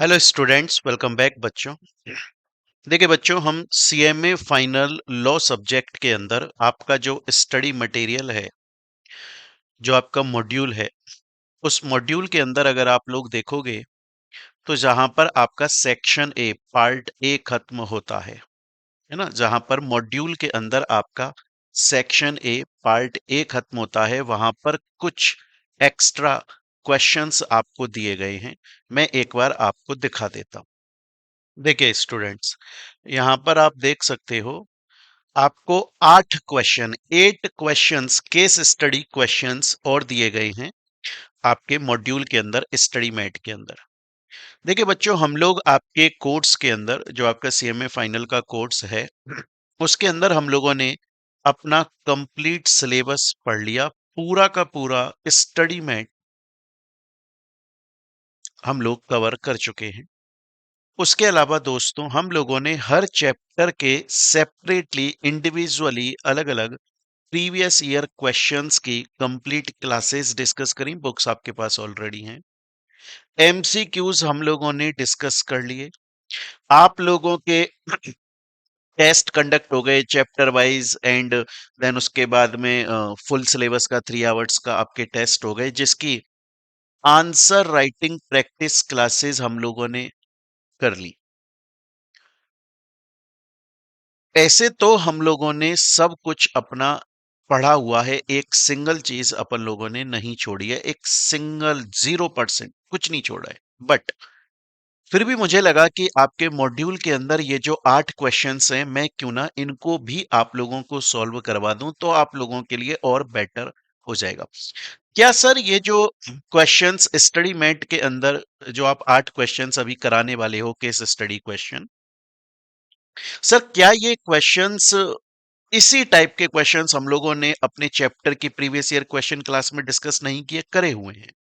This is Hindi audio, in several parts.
हेलो स्टूडेंट्स, वेलकम बैक बच्चों। देखिए बच्चों, हम सीएमए फाइनल लॉ सब्जेक्ट के अंदर आपका जो स्टडी मटेरियल है, जो आपका मॉड्यूल है, उस मॉड्यूल के अंदर अगर आप लोग देखोगे तो जहां पर आपका सेक्शन ए पार्ट ए खत्म होता है ना। जहां पर मॉड्यूल के अंदर आपका सेक्शन ए पार्ट ए खत्म होता है, वहां पर कुछ एक्स्ट्रा क्वेश्चंस आपको दिए गए हैं। मैं एक बार आपको दिखा देता हूं। देखिए स्टूडेंट्स, यहाँ पर आप देख सकते हो, आपको 8 क्वेश्चंस केस स्टडी क्वेश्चंस और दिए गए हैं आपके मॉड्यूल के अंदर, स्टडी मैट के अंदर। देखिए बच्चों, हम लोग आपके कोर्स के अंदर, जो आपका सीएमए फाइनल का कोर्स है, उसके अंदर हम लोगों ने अपना कंप्लीट सिलेबस पढ़ लिया। पूरा का पूरा स्टडी मैट हम लोग कवर कर चुके हैं। उसके अलावा दोस्तों, हम लोगों ने हर चैप्टर के सेपरेटली, इंडिविजुअली, अलग-अलग प्रीवियस ईयर क्वेश्चंस की कंप्लीट क्लासेस डिस्कस करी। बुक्स आपके पास ऑलरेडी हैं। एमसीक्यूज हम लोगों ने डिस्कस कर लिए। आप लोगों के टेस्ट कंडक्ट हो गए चैप्टर वाइज, एंड देन उसके बाद में फुल सिलेबस का 3 आवर्स का आपके टेस्ट हो गए, जिसकी आंसर राइटिंग प्रैक्टिस क्लासेस हम लोगों ने कर ली। ऐसे तो हम लोगों ने सब कुछ अपना पढ़ा हुआ है, एक सिंगल चीज अपन लोगों ने नहीं छोड़ी है, एक सिंगल 0% कुछ नहीं छोड़ा है। बट फिर भी मुझे लगा कि आपके मॉड्यूल के अंदर ये जो 8 क्वेश्चंस हैं, मैं क्यों ना इनको भी आप लोगों को सॉल्व करवा दूं, तो आप लोगों के लिए और बेटर हो जाएगा। क्या सर, ये जो क्वेश्चंस स्टडी मैट के अंदर जो आप 8 क्वेश्चंस अभी कराने वाले हो, केस स्टडी क्वेश्चन, सर क्या ये क्वेश्चंस, इसी टाइप के क्वेश्चंस हम लोगों ने अपने चैप्टर की प्रीवियस ईयर क्वेश्चन क्लास में डिस्कस नहीं किए, करे हुए हैं।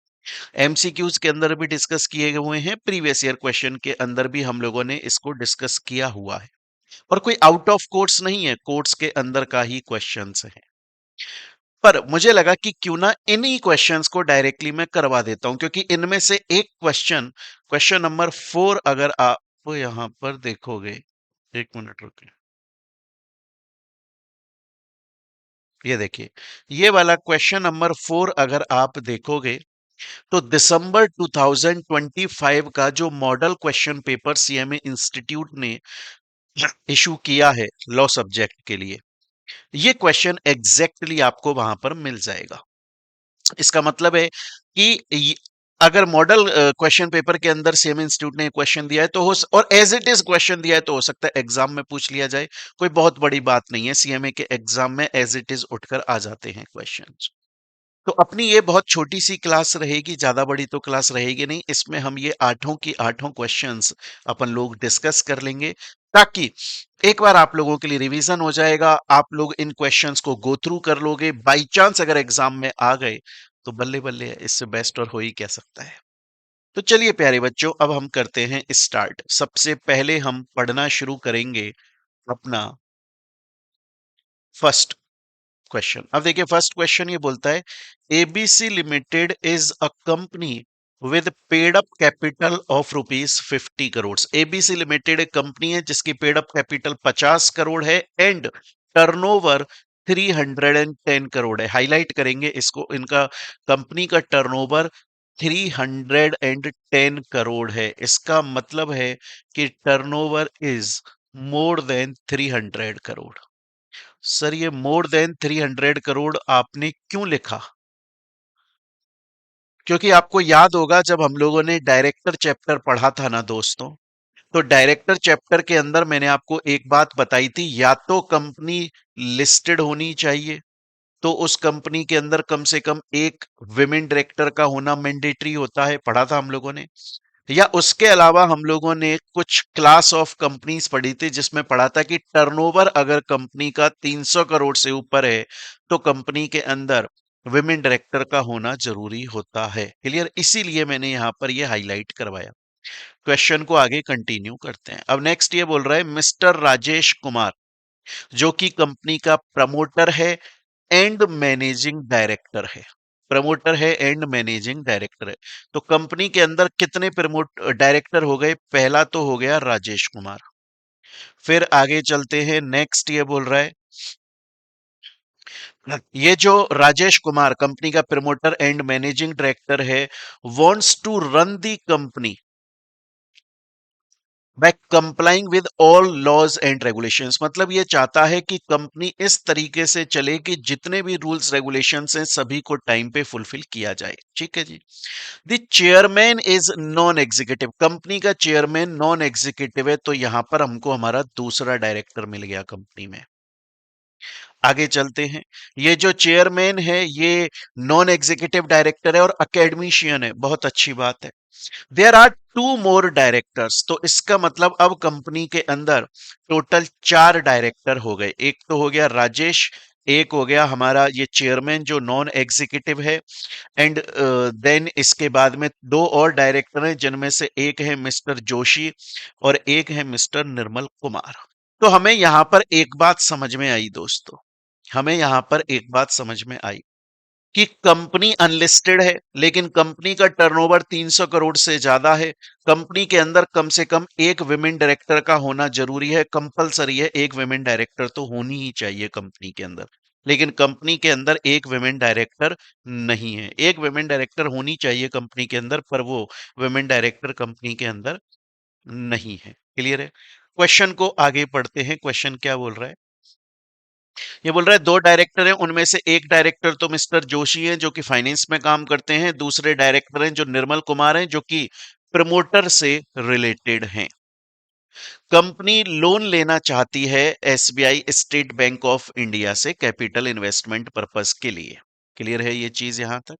एमसीक्यूज के अंदर भी डिस्कस किए हुए हैं, प्रीवियस ईयर क्वेश्चन के अंदर भी हम लोगों ने इसको डिस्कस किया हुआ है। और कोई आउट ऑफ कोर्स नहीं है, कोर्स के अंदर का ही क्वेश्चंस हैं। पर मुझे लगा कि क्यों ना इन्हीं क्वेश्चंस को डायरेक्टली मैं करवा देता हूं, क्योंकि इनमें से एक क्वेश्चन, क्वेश्चन नंबर 4, अगर आप यहां पर देखोगे, एक मिनट रुकिए, ये देखिए, ये वाला क्वेश्चन नंबर 4 अगर आप देखोगे तो दिसंबर 2025 का जो model question paper CMA institute ने इशू किया है लॉ सब्जेक्ट के लिए, ये क्वेश्चन एग्जैक्टली आपको वहां पर मिल जाएगा। इसका मतलब है कि अगर मॉडल क्वेश्चन पेपर के अंदर सीएमए इंस्टीट्यूट ने क्वेश्चन दिया है तो और एज इट इज क्वेश्चन दिया है, तो हो सकता है एग्जाम में पूछ लिया जाए। कोई बहुत बड़ी बात नहीं है, सीएमए के एग्जाम में एज इट इज उठकर आ जाते हैं क्वेश्चन। तो अपनी ये बहुत छोटी सी क्लास रहेगी, ज्यादा बड़ी तो क्लास रहेगी नहीं। इसमें हम ये आठों की आठों क्वेश्चंस अपन लोग डिस्कस कर लेंगे, ताकि एक बार आप लोगों के लिए रिवीजन हो जाएगा। आप लोग इन क्वेश्चंस को गो थ्रू कर लोगे, बाई चांस अगर एग्जाम में आ गए तो बल्ले बल्ले, इससे बेस्ट और हो ही क्या सकता है। तो चलिए प्यारे बच्चों, अब हम करते हैं स्टार्ट। सबसे पहले हम पढ़ना शुरू करेंगे अपना फर्स्ट क्वेश्चन। अब देखिए, फर्स्ट क्वेश्चन ये बोलता है, ABC limited is a company with paid up capital of ₹50 crore. ABC limited एक कंपनी है जिसकी पेड अप कैपिटल 50 करोड़ है, एंड टर्नओवर 310 करोड़ है। हाईलाइट करेंगे इसको, इनका कंपनी का टर्नओवर 310 करोड़ है। इसका मतलब है कि turnover is more than 300 crore. Sir, ये मोर देन 300 करोड़ आपने क्यों लिखा? क्योंकि आपको याद होगा, जब हम लोगों ने डायरेक्टर चैप्टर पढ़ा था ना दोस्तों, तो डायरेक्टर चैप्टर के अंदर मैंने आपको एक बात बताई थी, या तो कंपनी लिस्टेड होनी चाहिए, तो उस कंपनी के अंदर कम से कम एक विमेन डायरेक्टर का होना मैंडेटरी होता है, पढ़ा था हम लोगों ने। या उसके अलावा हम लोगों ने कुछ क्लास ऑफ कंपनीज पढ़ी थी, जिसमें पढ़ा था कि टर्नओवर अगर कंपनी का 300 करोड़ से ऊपर है तो कंपनी के अंदर विमेन डायरेक्टर का होना जरूरी होता है। क्लियर? इसीलिए मैंने यहां पर यह हाईलाइट करवाया। क्वेश्चन को आगे कंटिन्यू करते हैं। अब नेक्स्ट ये बोल रहा है, मिस्टर राजेश कुमार, जो कि कंपनी का प्रमोटर है एंड मैनेजिंग डायरेक्टर है। प्रमोटर है एंड मैनेजिंग डायरेक्टर है। तो कंपनी के अंदर कितने प्रमोट डायरेक्टर हो गए? पहला तो हो गया राजेश कुमार। फिर आगे चलते हैं, नेक्स्ट ये बोल रहा है, ये जो राजेश कुमार कंपनी का प्रमोटर एंड मैनेजिंग डायरेक्टर है, wants to run the company by complying with all laws and regulations. मतलब ये चाहता है कि कंपनी इस तरीके से चले कि जितने भी रूल्स रेगुलेशंस हैं सभी को टाइम पे फुलफिल किया जाए। ठीक है जी। The chairman is non executive, company का चेयरमैन नॉन एग्जीक्यूटिव है, तो यहां पर हमको हमारा दूसरा डायरेक्टर मिल गया कंपनी में। आगे चलते हैं, ये जो चेयरमैन है ये नॉन एग्जीक्यूटिव डायरेक्टर है और अकेडमिशियन है, बहुत अच्छी बात है। There are two more directors, तो इसका मतलब अब कंपनी के अंदर टोटल 4 डायरेक्टर हो गए। एक तो हो गया राजेश, एक हो गया हमारा ये चेयरमैन जो नॉन एग्जीक्यूटिव है, एंड देन इसके बाद में 2 और डायरेक्टर हैं जिनमें से एक है मिस्टर जोशी और एक है मिस्टर निर्मल कुमार। तो हमें यहां पर एक बात समझ में आई दोस्तों, हमें यहां पर एक बात समझ में आई कि कंपनी अनलिस्टेड है लेकिन कंपनी का टर्नओवर 300 करोड़ से ज्यादा है। कंपनी के अंदर कम से कम एक विमेन डायरेक्टर का होना जरूरी है, कंपलसरी है, एक विमेन डायरेक्टर तो होनी ही चाहिए कंपनी के अंदर। लेकिन कंपनी के अंदर एक विमेन डायरेक्टर नहीं है। एक विमेन डायरेक्टर होनी चाहिए कंपनी के अंदर, पर वो विमेन डायरेक्टर कंपनी के अंदर नहीं है। क्लियर है? क्वेश्चन को आगे पढ़ते हैं। क्वेश्चन क्या बोल रहा है? ये बोल रहा है 2 डायरेक्टर हैं, उनमें से एक डायरेक्टर तो मिस्टर जोशी हैं जो कि फाइनेंस में काम करते हैं, दूसरे डायरेक्टर हैं जो निर्मल कुमार हैं जो कि प्रमोटर से रिलेटेड हैं। कंपनी लोन लेना चाहती है SBI state bank of India से कैपिटल इन्वेस्टमेंट पर्पस के लिए। क्लियर है ये चीज यहां तक?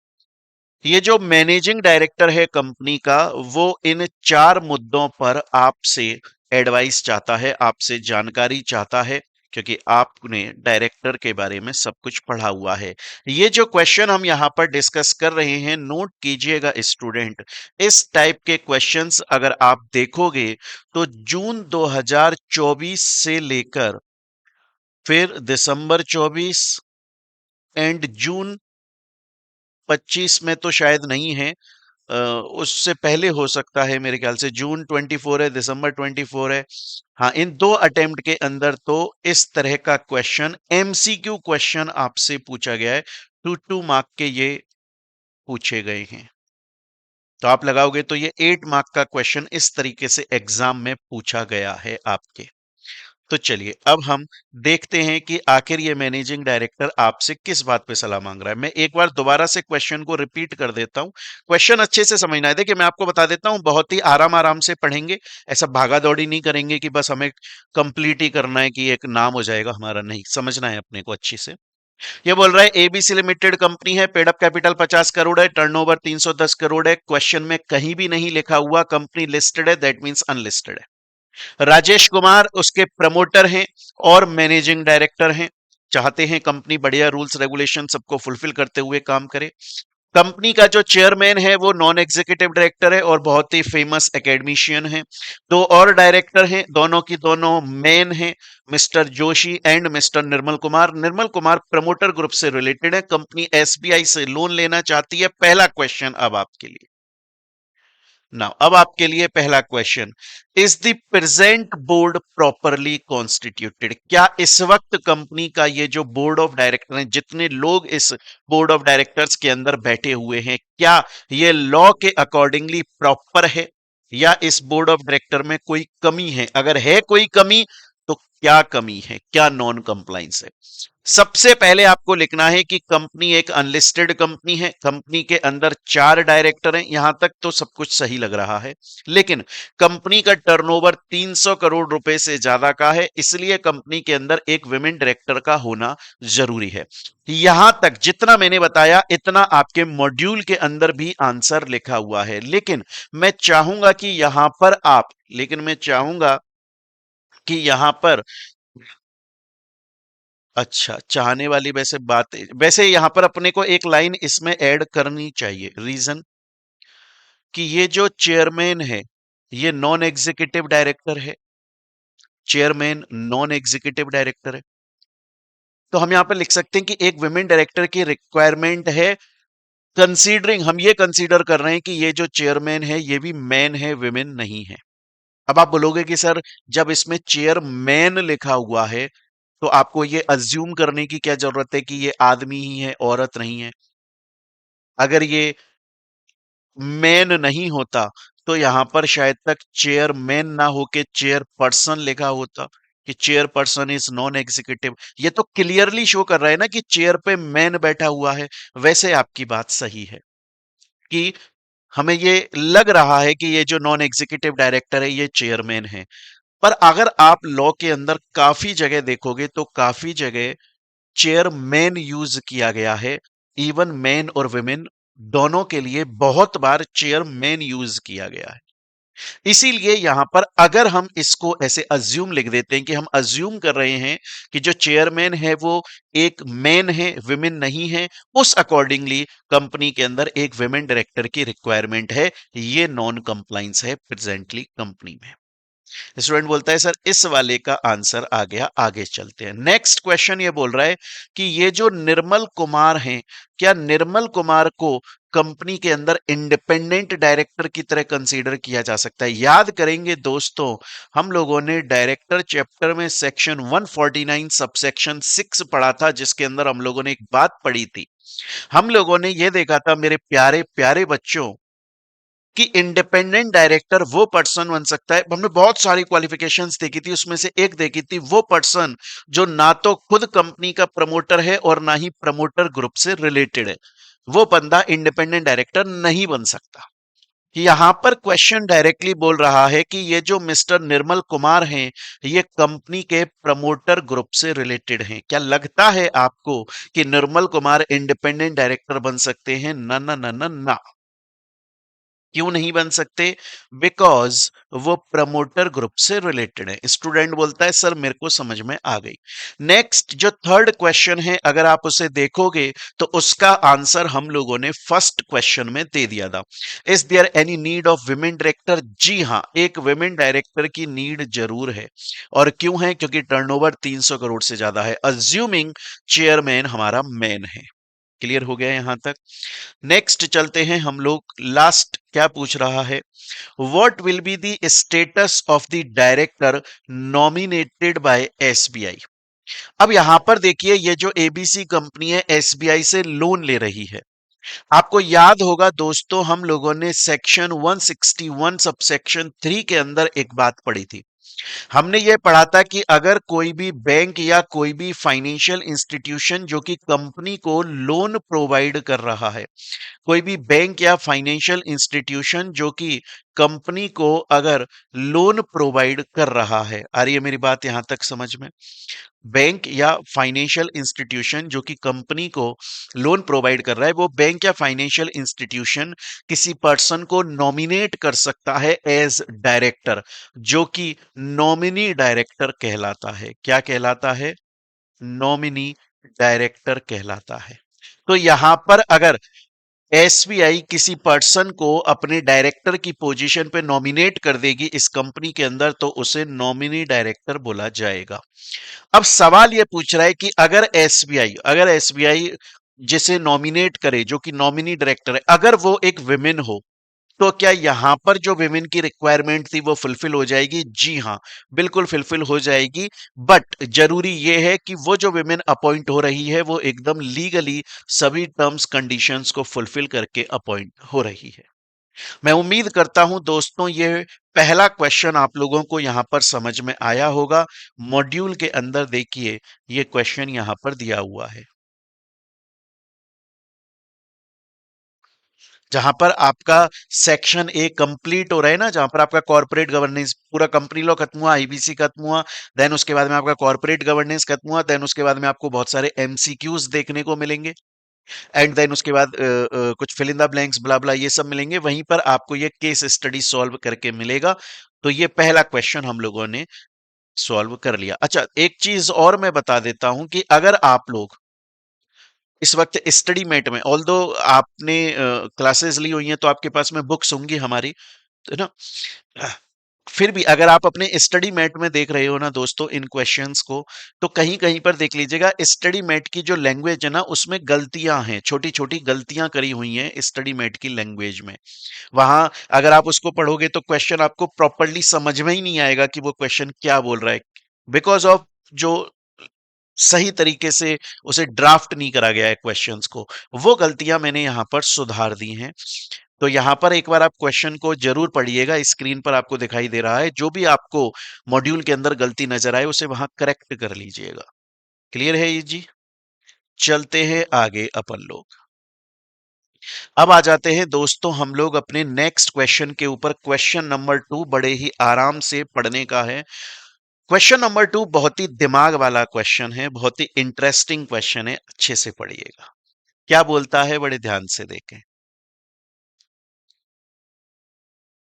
ये जो मैनेजिंग डायरेक्टर है कंपनी का, वो इन 4 मुद्दों पर आपसे एडवाइस चाहता है, आपसे जानकारी चाहता है, क्योंकि आपने डायरेक्टर के बारे में सब कुछ पढ़ा हुआ है। ये जो क्वेश्चन हम यहां पर डिस्कस कर रहे हैं, नोट कीजिएगा स्टूडेंट, इस टाइप के क्वेश्चंस अगर आप देखोगे तो जून 2024 से लेकर फिर दिसंबर 24 एंड जून 25 में तो शायद नहीं है, उससे पहले हो सकता है, मेरे ख्याल से जून 24 है, दिसंबर 24 है। हाँ, इन 2 अटेम्प्ट के अंदर तो इस तरह का क्वेश्चन, एमसीक्यू क्वेश्चन आपसे पूछा गया है। 2 मार्क के ये पूछे गए हैं। तो आप लगाओगे तो ये 8 मार्क का क्वेश्चन इस तरीके से एग्जाम में पूछा गया है आपके। तो चलिए अब हम देखते हैं कि आखिर ये मैनेजिंग डायरेक्टर आपसे किस बात पे सलाह मांग रहा है। मैं एक बार दोबारा से क्वेश्चन को रिपीट कर देता हूं, क्वेश्चन अच्छे से समझना है। देखिए मैं आपको बता देता हूं, बहुत ही आराम आराम से पढ़ेंगे, ऐसा भागा दौड़ी नहीं करेंगे कि बस हमें कंप्लीट ही करना है कि एक नाम हो जाएगा हमारा, नहीं, समझना है अपने को अच्छे से। ये बोल रहा है एबीसी लिमिटेड कंपनी है, पेड अप कैपिटल 50 करोड़ है, टर्नओवर 310 करोड़ है। क्वेश्चन में कहीं भी नहीं लिखा हुआ कंपनी लिस्टेड है, दैट मींस अनलिस्टेड है। राजेश कुमार उसके प्रमोटर हैं और मैनेजिंग डायरेक्टर हैं, चाहते हैं कंपनी बढ़िया रूल्स रेगुलेशन सबको फुलफिल करते हुए काम करे। कंपनी का जो चेयरमैन है वो नॉन एग्जीक्यूटिव डायरेक्टर है और बहुत ही फेमस एकेडमिशियन है। 2 और डायरेक्टर हैं, दोनों की दोनों मेन हैं, mister Joshi and mister Nirmal Kumar. Nirmal Kumar promoter group से रिलेटेड है, कंपनी एसबीआई से लोन लेना चाहती है। पहला क्वेश्चन अब आपके लिए, नाउ अब आपके लिए पहला question, is the present board properly constituted? क्या इस वक्त कंपनी का ये जो बोर्ड ऑफ डायरेक्टर हैं, जितने लोग इस बोर्ड ऑफ डायरेक्टर्स के अंदर बैठे हुए हैं, क्या ये लॉ के अकॉर्डिंगली प्रॉपर है या इस बोर्ड ऑफ डायरेक्टर में कोई कमी है? अगर है कोई कमी तो क्या कमी है, क्या नॉन कंप्लाइंस है? सबसे पहले आपको लिखना है कि कंपनी एक अनलिस्टेड कंपनी है, कंपनी के अंदर 4 डायरेक्टर हैं। यहां तक तो सब कुछ सही लग रहा है, लेकिन कंपनी का टर्नओवर 300 करोड़ रुपए से ज्यादा का है, इसलिए कंपनी के अंदर एक विमेन डायरेक्टर का होना जरूरी है। यहां तक जितना मैंने बताया इतना आपके मॉड्यूल के अंदर भी आंसर लिखा हुआ है, लेकिन मैं चाहूंगा कि यहां पर आप लेकिन मैं चाहूंगा कि यहां पर, अच्छा, चाहने वाली वैसे बात, वैसे यहां पर अपने को एक लाइन इसमें ऐड करनी चाहिए। रीजन कि ये जो चेयरमैन है ये नॉन एग्जीक्यूटिव डायरेक्टर है, चेयरमैन नॉन एग्जीक्यूटिव डायरेक्टर है। तो हम यहां पर लिख सकते हैं कि एक विमेन डायरेक्टर की रिक्वायरमेंट है कंसीडरिंग, हम ये कंसीडर कर रहे हैं कि ये जो चेयरमैन है ये भी मैन है, विमेन नहीं है। अब आप बोलोगे कि सर जब इसमें चेयरमैन लिखा हुआ है तो आपको ये अज्यूम करने की क्या जरूरत है कि ये आदमी ही है, औरत नहीं है। अगर ये मैन नहीं होता तो यहां पर शायद तक चेयरमैन ना होके चेयरपर्सन लिखा होता कि चेयरपर्सन इज नॉन एग्जीक्यूटिव। ये तो क्लियरली शो कर रहा है ना कि चेयर पे मैन बैठा हुआ है। वैसे आपकी बात सही है कि हमें ये लग रहा है कि ये जो नॉन एग्जीक्यूटिव डायरेक्टर है ये चेयरमैन है। पर अगर आप लॉ के अंदर काफी जगह देखोगे तो काफी जगह चेयरमैन यूज किया गया है। इवन मैन और वुमेन दोनों के लिए बहुत बार चेयरमैन यूज किया गया है। इसीलिए यहां पर अगर हम इसको ऐसे अज्यूम लिख देते हैं कि हम अज्यूम कर रहे हैं कि जो चेयरमैन है वो एक मैन है, विमेन नहीं है, उस अकॉर्डिंगली कंपनी के अंदर एक विमेन डायरेक्टर की रिक्वायरमेंट है। ये नॉन कंप्लाइंस है प्रेजेंटली कंपनी में। स्टूडेंट बोलता है सर इस वाले का आंसर आ गया, आगे चलते हैं। नेक्स्ट क्वेश्चन ये बोल रहा है कि ये जो निर्मल कुमार हैं, क्या निर्मल कुमार को कंपनी के अंदर इंडिपेंडेंट डायरेक्टर की तरह कंसीडर किया जा सकता है? याद करेंगे दोस्तों, हम लोगों ने डायरेक्टर चैप्टर में सेक्शन 149 सबसेक्शन 6 पढ़ा था, जिसके अंदर हम लोगों ने एक बात पढ़ी थी। हम लोगों ने यह देखा था मेरे प्यारे प्यारे बच्चों कि इंडिपेंडेंट डायरेक्टर वो पर्सन बन सकता है। हमने बहुत सारी क्वालिफिकेशंस देखी थी, उसमें से एक देखी थी वो पर्सन जो ना तो खुद कंपनी का प्रमोटर है और ना ही प्रमोटर ग्रुप से रिलेटेड है। वो बंदा इंडिपेंडेंट डायरेक्टर नहीं बन सकता। यहां पर क्वेश्चन डायरेक्टली बोल रहा है कि ये जो मिस्टर निर्मल कुमार हैं ये कंपनी के प्रमोटर ग्रुप से रिलेटेड हैं। क्या लगता है आपको कि निर्मल कुमार इंडिपेंडेंट डायरेक्टर बन सकते हैं? ना ना ना ना ना। क्यों नहीं बन सकते? बिकॉज वो प्रमोटर ग्रुप से रिलेटेड है। स्टूडेंट बोलता है सर मेरे को समझ में आ गई। नेक्स्ट जो थर्ड क्वेश्चन है अगर आप उसे देखोगे तो उसका आंसर हम लोगों ने फर्स्ट क्वेश्चन में दे दिया था। Is there any need of women director? जी हाँ, एक विमेन डायरेक्टर की नीड जरूर है। और क्यों है? क्योंकि टर्नओवर 300 करोड़ से ज्यादा है, अज्यूमिंग चेयरमैन हमारा मैन है। क्लियर हो गया यहां तक? नेक्स्ट चलते हैं हम लोग। लास्ट क्या पूछ रहा है? What will be the status of the director nominated by SBI? अब यहां पर देखिए ये जो एबीसी कंपनी है एसबीआई से लोन ले रही है। आपको याद होगा दोस्तों हम लोगों ने सेक्शन 161 सबसेक्शन 3 के अंदर एक बात पढ़ी थी। हमने ये पढ़ा था कि अगर कोई भी बैंक या कोई भी फाइनेंशियल इंस्टीट्यूशन जो कि कंपनी को लोन प्रोवाइड कर रहा है, कोई भी बैंक या फाइनेंशियल इंस्टीट्यूशन जो कि कंपनी को अगर लोन प्रोवाइड कर रहा है, आ रही है मेरी बात यहां तक समझ में? बैंक या फाइनेंशियल इंस्टीट्यूशन जो कि कंपनी को लोन प्रोवाइड कर रहा है, वो बैंक या फाइनेंशियल इंस्टीट्यूशन किसी पर्सन को नॉमिनेट कर सकता है एज डायरेक्टर, जो कि नॉमिनी डायरेक्टर कहलाता है। क्या कहलाता है? नॉमिनी डायरेक्टर कहलाता है। तो यहां पर अगर एसबीआई किसी पर्सन को अपने डायरेक्टर की पोजीशन पे नॉमिनेट कर देगी इस कंपनी के अंदर तो उसे नॉमिनी डायरेक्टर बोला जाएगा। अब सवाल यह पूछ रहा है कि अगर एसबीआई जिसे नॉमिनेट करे जो कि नॉमिनी डायरेक्टर है, अगर वो एक विमेन हो तो क्या यहां पर जो विमेन की रिक्वायरमेंट थी वो फुलफिल हो जाएगी? जी हां, बिल्कुल फुलफिल हो जाएगी। बट जरूरी यह है कि वो जो विमेन अपॉइंट हो रही है वो एकदम लीगली सभी टर्म्स कंडीशंस को फुलफिल करके अपॉइंट हो रही है। मैं उम्मीद करता हूं दोस्तों ये पहला क्वेश्चन आप लोगों को यहां पर समझ में आया होगा। मॉड्यूल के अंदर देखिए ये क्वेश्चन यहां पर दिया हुआ है, जहां पर आपका सेक्शन ए कंप्लीट हो रहा है ना, जहां पर आपका कॉर्पोरेट गवर्नेंस पूरा कंपनी लॉ खत्म हुआ, आईबीसी खत्म हुआ, देन उसके बाद में आपका कॉर्पोरेट गवर्नेंस खत्म हुआ, देन उसके बाद में आपको बहुत सारे एमसीक्यूज देखने को मिलेंगे, एंड देन उसके बाद कुछ फिल इन द ब्लैंक्स ब्ला ब्ला ये सब मिलेंगे। वहीं पर आपको ये केस स्टडी सॉल्व करके मिलेगा। तो ये पहला क्वेश्चन हम लोगों ने सॉल्व कर लिया। अच्छा, एक चीज और मैं बता देता हूं कि अगर आप लोग इस वक्त स्टडी मेट में, ऑल्दो आपने क्लासेस ली हुई हैं तो आपके पास में बुक्स होंगी हमारी, है ना? फिर भी अगर आप अपने स्टडी मैट में देख रहे हो ना दोस्तों इन क्वेश्चंस को, तो कहीं कहीं पर देख लीजिएगा स्टडी मैट की जो लैंग्वेज है ना उसमें गलतियां हैं, छोटी छोटी गलतियां करी हुई हैं स्टडी मैट की लैंग्वेज में। वहां अगर आप उसको पढ़ोगे तो क्वेश्चन आपको प्रॉपरली समझ में ही नहीं आएगा कि वो क्वेश्चन क्या बोल रहा है, बिकॉज ऑफ जो सही तरीके से उसे ड्राफ्ट नहीं करा गया है क्वेश्चंस को। वो गलतियां मैंने यहां पर सुधार दी हैं। तो यहां पर एक बार आप क्वेश्चन को जरूर पढ़िएगा, स्क्रीन पर आपको दिखाई दे रहा है, जो भी आपको मॉड्यूल के अंदर गलती नजर आए उसे वहां करेक्ट कर लीजिएगा। क्लियर है ये जी? चलते हैं आगे अपन लोग। अब आ जाते हैं दोस्तों हम लोग अपने नेक्स्ट क्वेश्चन के ऊपर। क्वेश्चन नंबर 2 बड़े ही आराम से पढ़ने का है। क्वेश्चन नंबर 2 बहुत ही दिमाग वाला क्वेश्चन है, बहुत ही इंटरेस्टिंग क्वेश्चन है, अच्छे से पढ़िएगा। क्या बोलता है, बड़े ध्यान से देखें।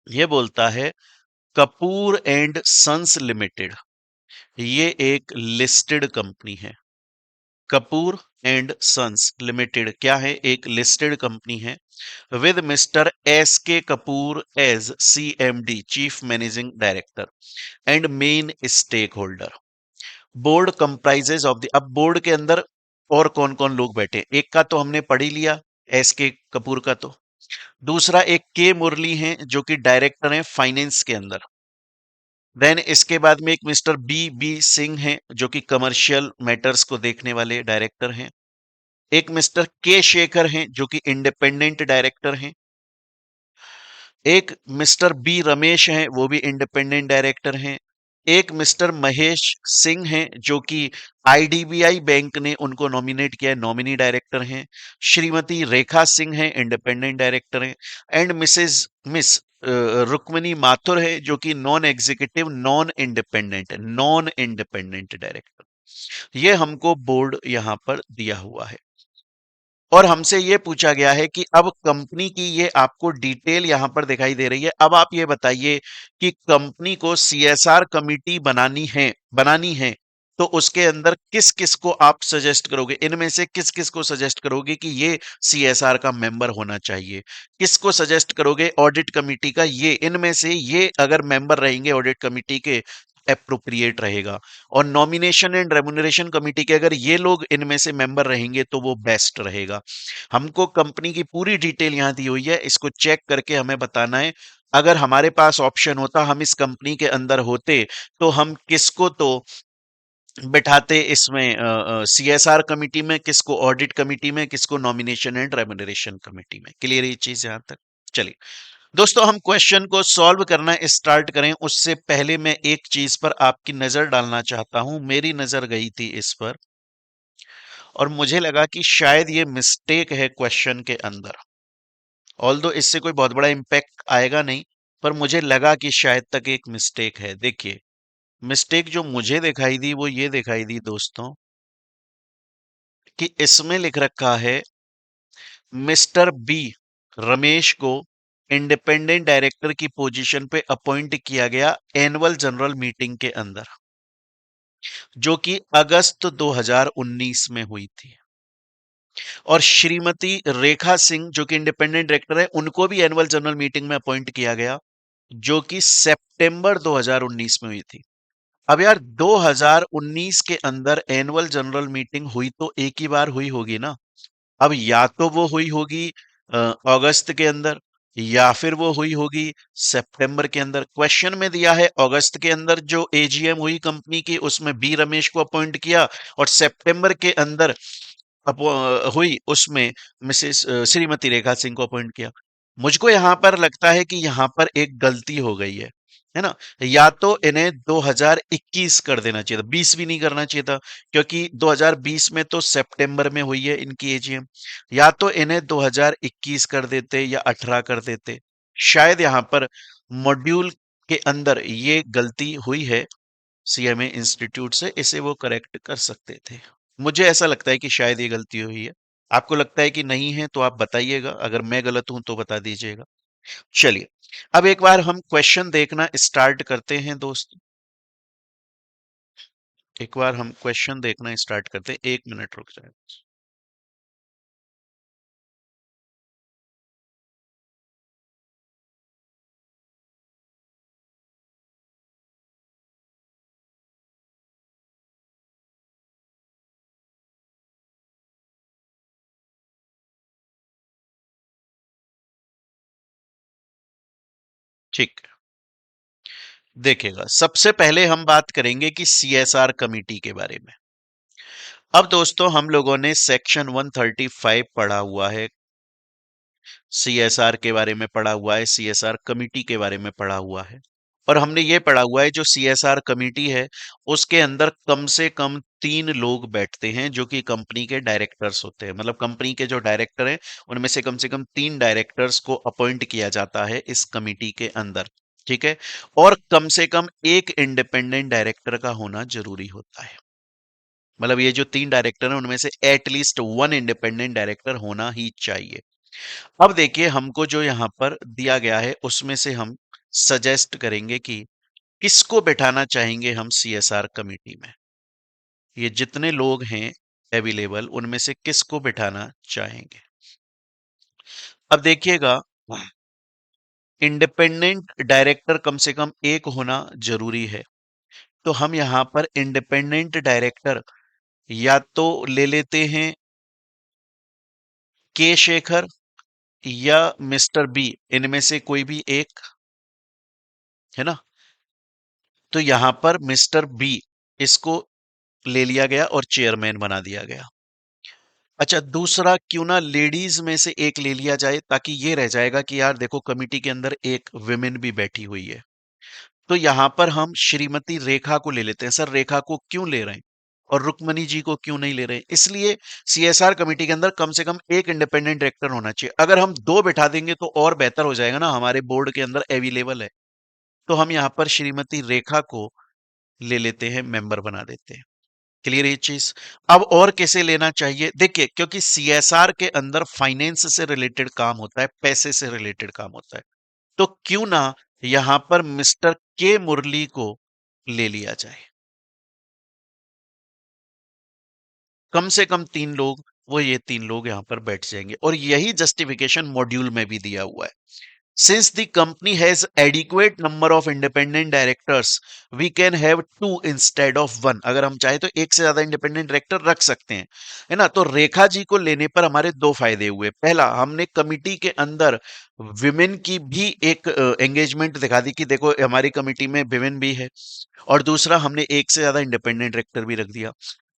ये बोलता है कपूर एंड सन्स लिमिटेड, ये एक लिस्टेड कंपनी है। कपूर एंड सन्स लिमिटेड क्या है, एक लिस्टेड कंपनी है। With mister S K Kapoor as CMD, chief managing director and main stake holder. Board comprises of the, अब बोर्ड के अंदर और कौन कौन लोग बैठे, एक का तो हमने पढ़ ही लिया, एस के कपूर का। तो दूसरा एक के मुरली हैं जो कि डायरेक्टर हैं फाइनेंस के अंदर। देन इसके बाद में एक मिस्टर बी सिंह हैं जो कि कमर्शियल मैटर्स को देखने वाले डायरेक्टर हैं। एक मिस्टर के शेखर हैं जो कि इंडिपेंडेंट डायरेक्टर हैं। एक मिस्टर बी रमेश हैं, वो भी इंडिपेंडेंट डायरेक्टर हैं। एक मिस्टर महेश सिंह हैं जो कि IDBI बैंक ने उनको नॉमिनेट किया है, नॉमिनी डायरेक्टर हैं। श्रीमती रेखा सिंह हैं, इंडिपेंडेंट डायरेक्टर हैं। एंड मिस रुक्मणी माथुर है जो कि नॉन इंडिपेंडेंट डायरेक्टर। ये हमको बोर्ड यहां पर दिया हुआ है और हमसे ये पूछा गया है कि अब कंपनी की ये आपको डिटेल यहां पर दिखाई दे रही है। अब आप ये बताइए कि कंपनी को CSR कमिटी बनानी है तो उसके अंदर किस किस को आप सजेस्ट करोगे, इनमें से किस किस को सजेस्ट करोगे कि ये CSR का मेंबर होना चाहिए। किसको सजेस्ट करोगे ऑडिट कमिटी का, ये इनमें से ये अगर मेंबर रहेंगे ऑडिट कमिटी के अप्रोप्रिएट रहेगा। और नॉमिनेशन एंड रेम्युनरेशन कमिटी के अगर ये लोग इनमें से मेंबर रहेंगे तो वो बेस्ट रहेगा। हमको कंपनी की पूरी डिटेल यहां दी हुई है, इसको चेक करके हमें बताना है। अगर हमारे पास ऑप्शन होता, हम इस कंपनी के अंदर होते, तो हम किसको तो बिठाते इसमें CSR कमिटी में, किसको ऑडिट कमिटी में, किसको नॉमिनेशन एंड रेम्युनरेशन कमिटी में। क्लियर ये चीज यहां तक? चलिए दोस्तों हम क्वेश्चन को सॉल्व करना स्टार्ट करें उससे पहले मैं एक चीज पर आपकी नजर डालना चाहता हूं। मेरी नजर गई थी इस पर और मुझे लगा कि शायद ये मिस्टेक है क्वेश्चन के अंदर। ऑल्दो इससे कोई बहुत बड़ा इंपैक्ट आएगा नहीं, पर मुझे लगा कि शायद तक एक मिस्टेक है। देखिए मिस्टेक जो मुझे दिखाई दी वो ये दिखाई दी दोस्तों कि इसमें लिख रखा है मिस्टर बी रमेश को इंडिपेंडेंट डायरेक्टर की पोजीशन पे अपॉइंट किया गया एनुअल जनरल मीटिंग के अंदर, जो कि अगस्त 2019 में हुई थी। और श्रीमती रेखा सिंह जो कि इंडिपेंडेंट डायरेक्टर है उनको भी एनुअल जनरल मीटिंग में अपॉइंट किया गया, जो कि सितंबर 2019 में हुई थी। अब यार 2019 के अंदर एनुअल जनरल मीटिंग हुई तो एक ही बार हुई होगी ना। अब या तो वो हुई होगी अगस्त के अंदर, या फिर वो हुई होगी सितंबर के अंदर। क्वेश्चन में दिया है अगस्त के अंदर जो AGM हुई कंपनी की उसमें बी रमेश को अपॉइंट किया, और सितंबर के अंदर हुई उसमें श्रीमती रेखा सिंह को अपॉइंट किया। मुझको यहां पर लगता है कि यहां पर एक गलती हो गई है ना। या तो इन्हें 2021 कर देना चाहिए था, 20 भी नहीं करना चाहिए था, क्योंकि 2020 में तो सितंबर में हुई है इनकी AGM। या तो इन्हें 2021 कर देते या 18 कर देते। शायद यहां पर मॉड्यूल के अंदर ये गलती हुई है CMA इंस्टीट्यूट से, इसे वो करेक्ट कर सकते थे। मुझे ऐसा लगता है कि शायद ये गलती हुई है। आपको लगता है कि नहीं है तो आप बताइएगा, अगर मैं गलत हूं तो बता दीजिएगा। चलिए अब एक बार हम क्वेश्चन देखना स्टार्ट करते हैं दोस्त। एक बार हम क्वेश्चन देखना स्टार्ट करते हैं, 1 मिनट रुक जाए। ठीक है। देखिएगा, सबसे पहले हम बात करेंगे कि सीएसआर कमिटी के बारे में। अब दोस्तों हम लोगों ने सेक्शन 135 पढ़ा हुआ है, सीएसआर के बारे में पढ़ा हुआ है, सीएसआर कमिटी के बारे में पढ़ा हुआ है। और हमने ये पढ़ा हुआ है जो सीएसआर कमिटी है उसके अंदर कम से कम 3 लोग बैठते हैं जो कि कंपनी के डायरेक्टर्स होते हैं। मतलब कंपनी के जो डायरेक्टर हैं उनमें से कम 3 डायरेक्टर्स को अपॉइंट किया जाता है इस कमिटी के अंदर। ठीक है। और कम से कम एक इंडिपेंडेंट डायरेक्टर का होना जरूरी होता है। मतलब ये जो 3 डायरेक्टर हैं उनमें से एटलीस्ट वन इंडिपेंडेंट डायरेक्टर होना ही चाहिए। अब देखिए हमको जो यहां पर दिया गया है उसमें से हम सजेस्ट करेंगे कि किसको बैठाना चाहेंगे हम सीएसआर कमेटी में। ये जितने लोग हैं अवेलेबल उनमें से किसको बैठाना चाहेंगे। अब देखिएगा, इंडिपेंडेंट डायरेक्टर कम से कम एक होना जरूरी है। तो हम यहां पर इंडिपेंडेंट डायरेक्टर या तो ले लेते हैं के शेखर या मिस्टर बी, इनमें से कोई भी एक, है ना। तो यहां पर मिस्टर बी इसको ले लिया गया और चेयरमैन बना दिया गया। अच्छा, दूसरा क्यों ना लेडीज में से एक ले लिया जाए, ताकि ये रह जाएगा कि यार देखो कमिटी के अंदर एक विमेन भी बैठी हुई है। तो यहां पर हम श्रीमती रेखा को ले लेते हैं। सर रेखा को क्यों ले रहे हैं और रुक्मणी जी को क्यों नहीं ले रहे हैं? इसलिए सीएसआर कमेटी के अंदर कम से कम एक इंडिपेंडेंट डायरेक्टर होना चाहिए। अगर हम दो बैठा देंगे तो और बेहतर हो जाएगा ना, हमारे बोर्ड के अंदर अवेलेबल है। तो हम यहां पर श्रीमती रेखा को ले लेते हैं, मेंबर बना देते हैं। क्लियर ये चीज। अब और कैसे लेना चाहिए, देखिए क्योंकि सीएसआर के अंदर फाइनेंस से रिलेटेड काम होता है, पैसे से रिलेटेड काम होता है। तो क्यों ना यहां पर मिस्टर के मुरली को ले लिया जाए। कम से कम 3 लोग, वो ये 3 लोग यहां पर बैठ जाएंगे और यही जस्टिफिकेशन मॉड्यूल में भी दिया हुआ है। Since the company has adequate number of independent directors, we can have two instead of one. अगर हम चाहे तो एक से ज्यादा इंडिपेंडेंट डायरेक्टर रख सकते हैं, है ना। तो रेखा जी को लेने पर हमारे दो फायदे हुए। पहला, हमने कमिटी के अंदर विमेन की भी एक एंगेजमेंट दिखा दी कि देखो हमारी कमिटी में विमेन भी है। और दूसरा, हमने एक से ज्यादा इंडिपेंडेंट डायरेक्टर भी रख दिया।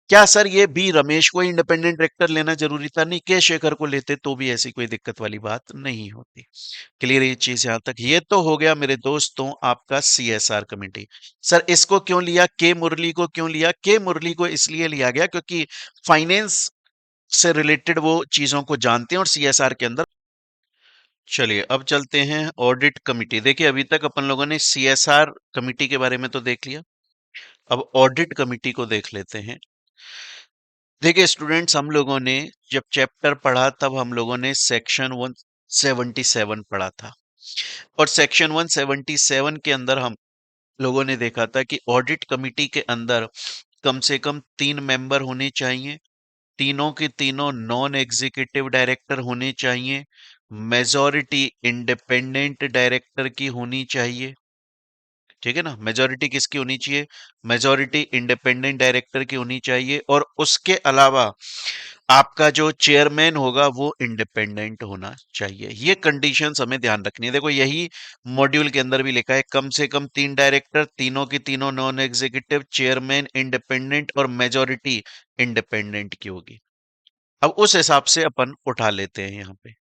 क्या सर ये बी रमेश को इंडिपेंडेंट डायरेक्टर लेना जरूरी था? नहीं, के शेखर को लेते तो भी ऐसी कोई दिक्कत वाली बात नहीं होती। क्लियर ये चीज यहां तक। ये तो हो गया मेरे दोस्तों आपका सीएसआर कमेटी। सर इसको क्यों लिया, के मुरली को क्यों लिया? के मुरली को इसलिए लिया गया क्योंकि फाइनेंस से रिलेटेड वो चीजों को जानते हैं और सीएसआर के अंदर। चलिए अब चलते हैं ऑडिट कमिटी। देखिए अभी तक अपन लोगों ने सीएसआर कमिटी के बारे में तो देख लिया, अब ऑडिट कमिटी को देख लेते हैं। देखिए स्टूडेंट्स, हम लोगों ने जब चैप्टर पढ़ा तब हम लोगों ने सेक्शन 177 पढ़ा था। और सेक्शन 177 के अंदर हम लोगों ने देखा था कि ऑडिट कमिटी के अंदर कम से कम 3 मेंबर होने चाहिए, तीनों के तीनों नॉन एग्जीक्यूटिव डायरेक्टर होने चाहिए, मेजॉरिटी इंडिपेंडेंट डायरेक्टर की होनी चाहिए। ठीक है ना, मेजॉरिटी किसकी होनी चाहिए? मेजॉरिटी इंडिपेंडेंट डायरेक्टर की होनी चाहिए। और उसके अलावा आपका जो चेयरमैन होगा वो इंडिपेंडेंट होना चाहिए। ये कंडीशंस हमें ध्यान रखनी है। देखो यही मॉड्यूल के अंदर भी लिखा है, कम से कम 3 डायरेक्टर, तीनों की तीनों नॉन एग्जीक्यूटिव, चेयरमैन इंडिपेंडेंट और मेजॉरिटी इंडिपेंडेंट की होगी। अब उस हिसाब से अपन उठा लेते हैं यहाँ पे।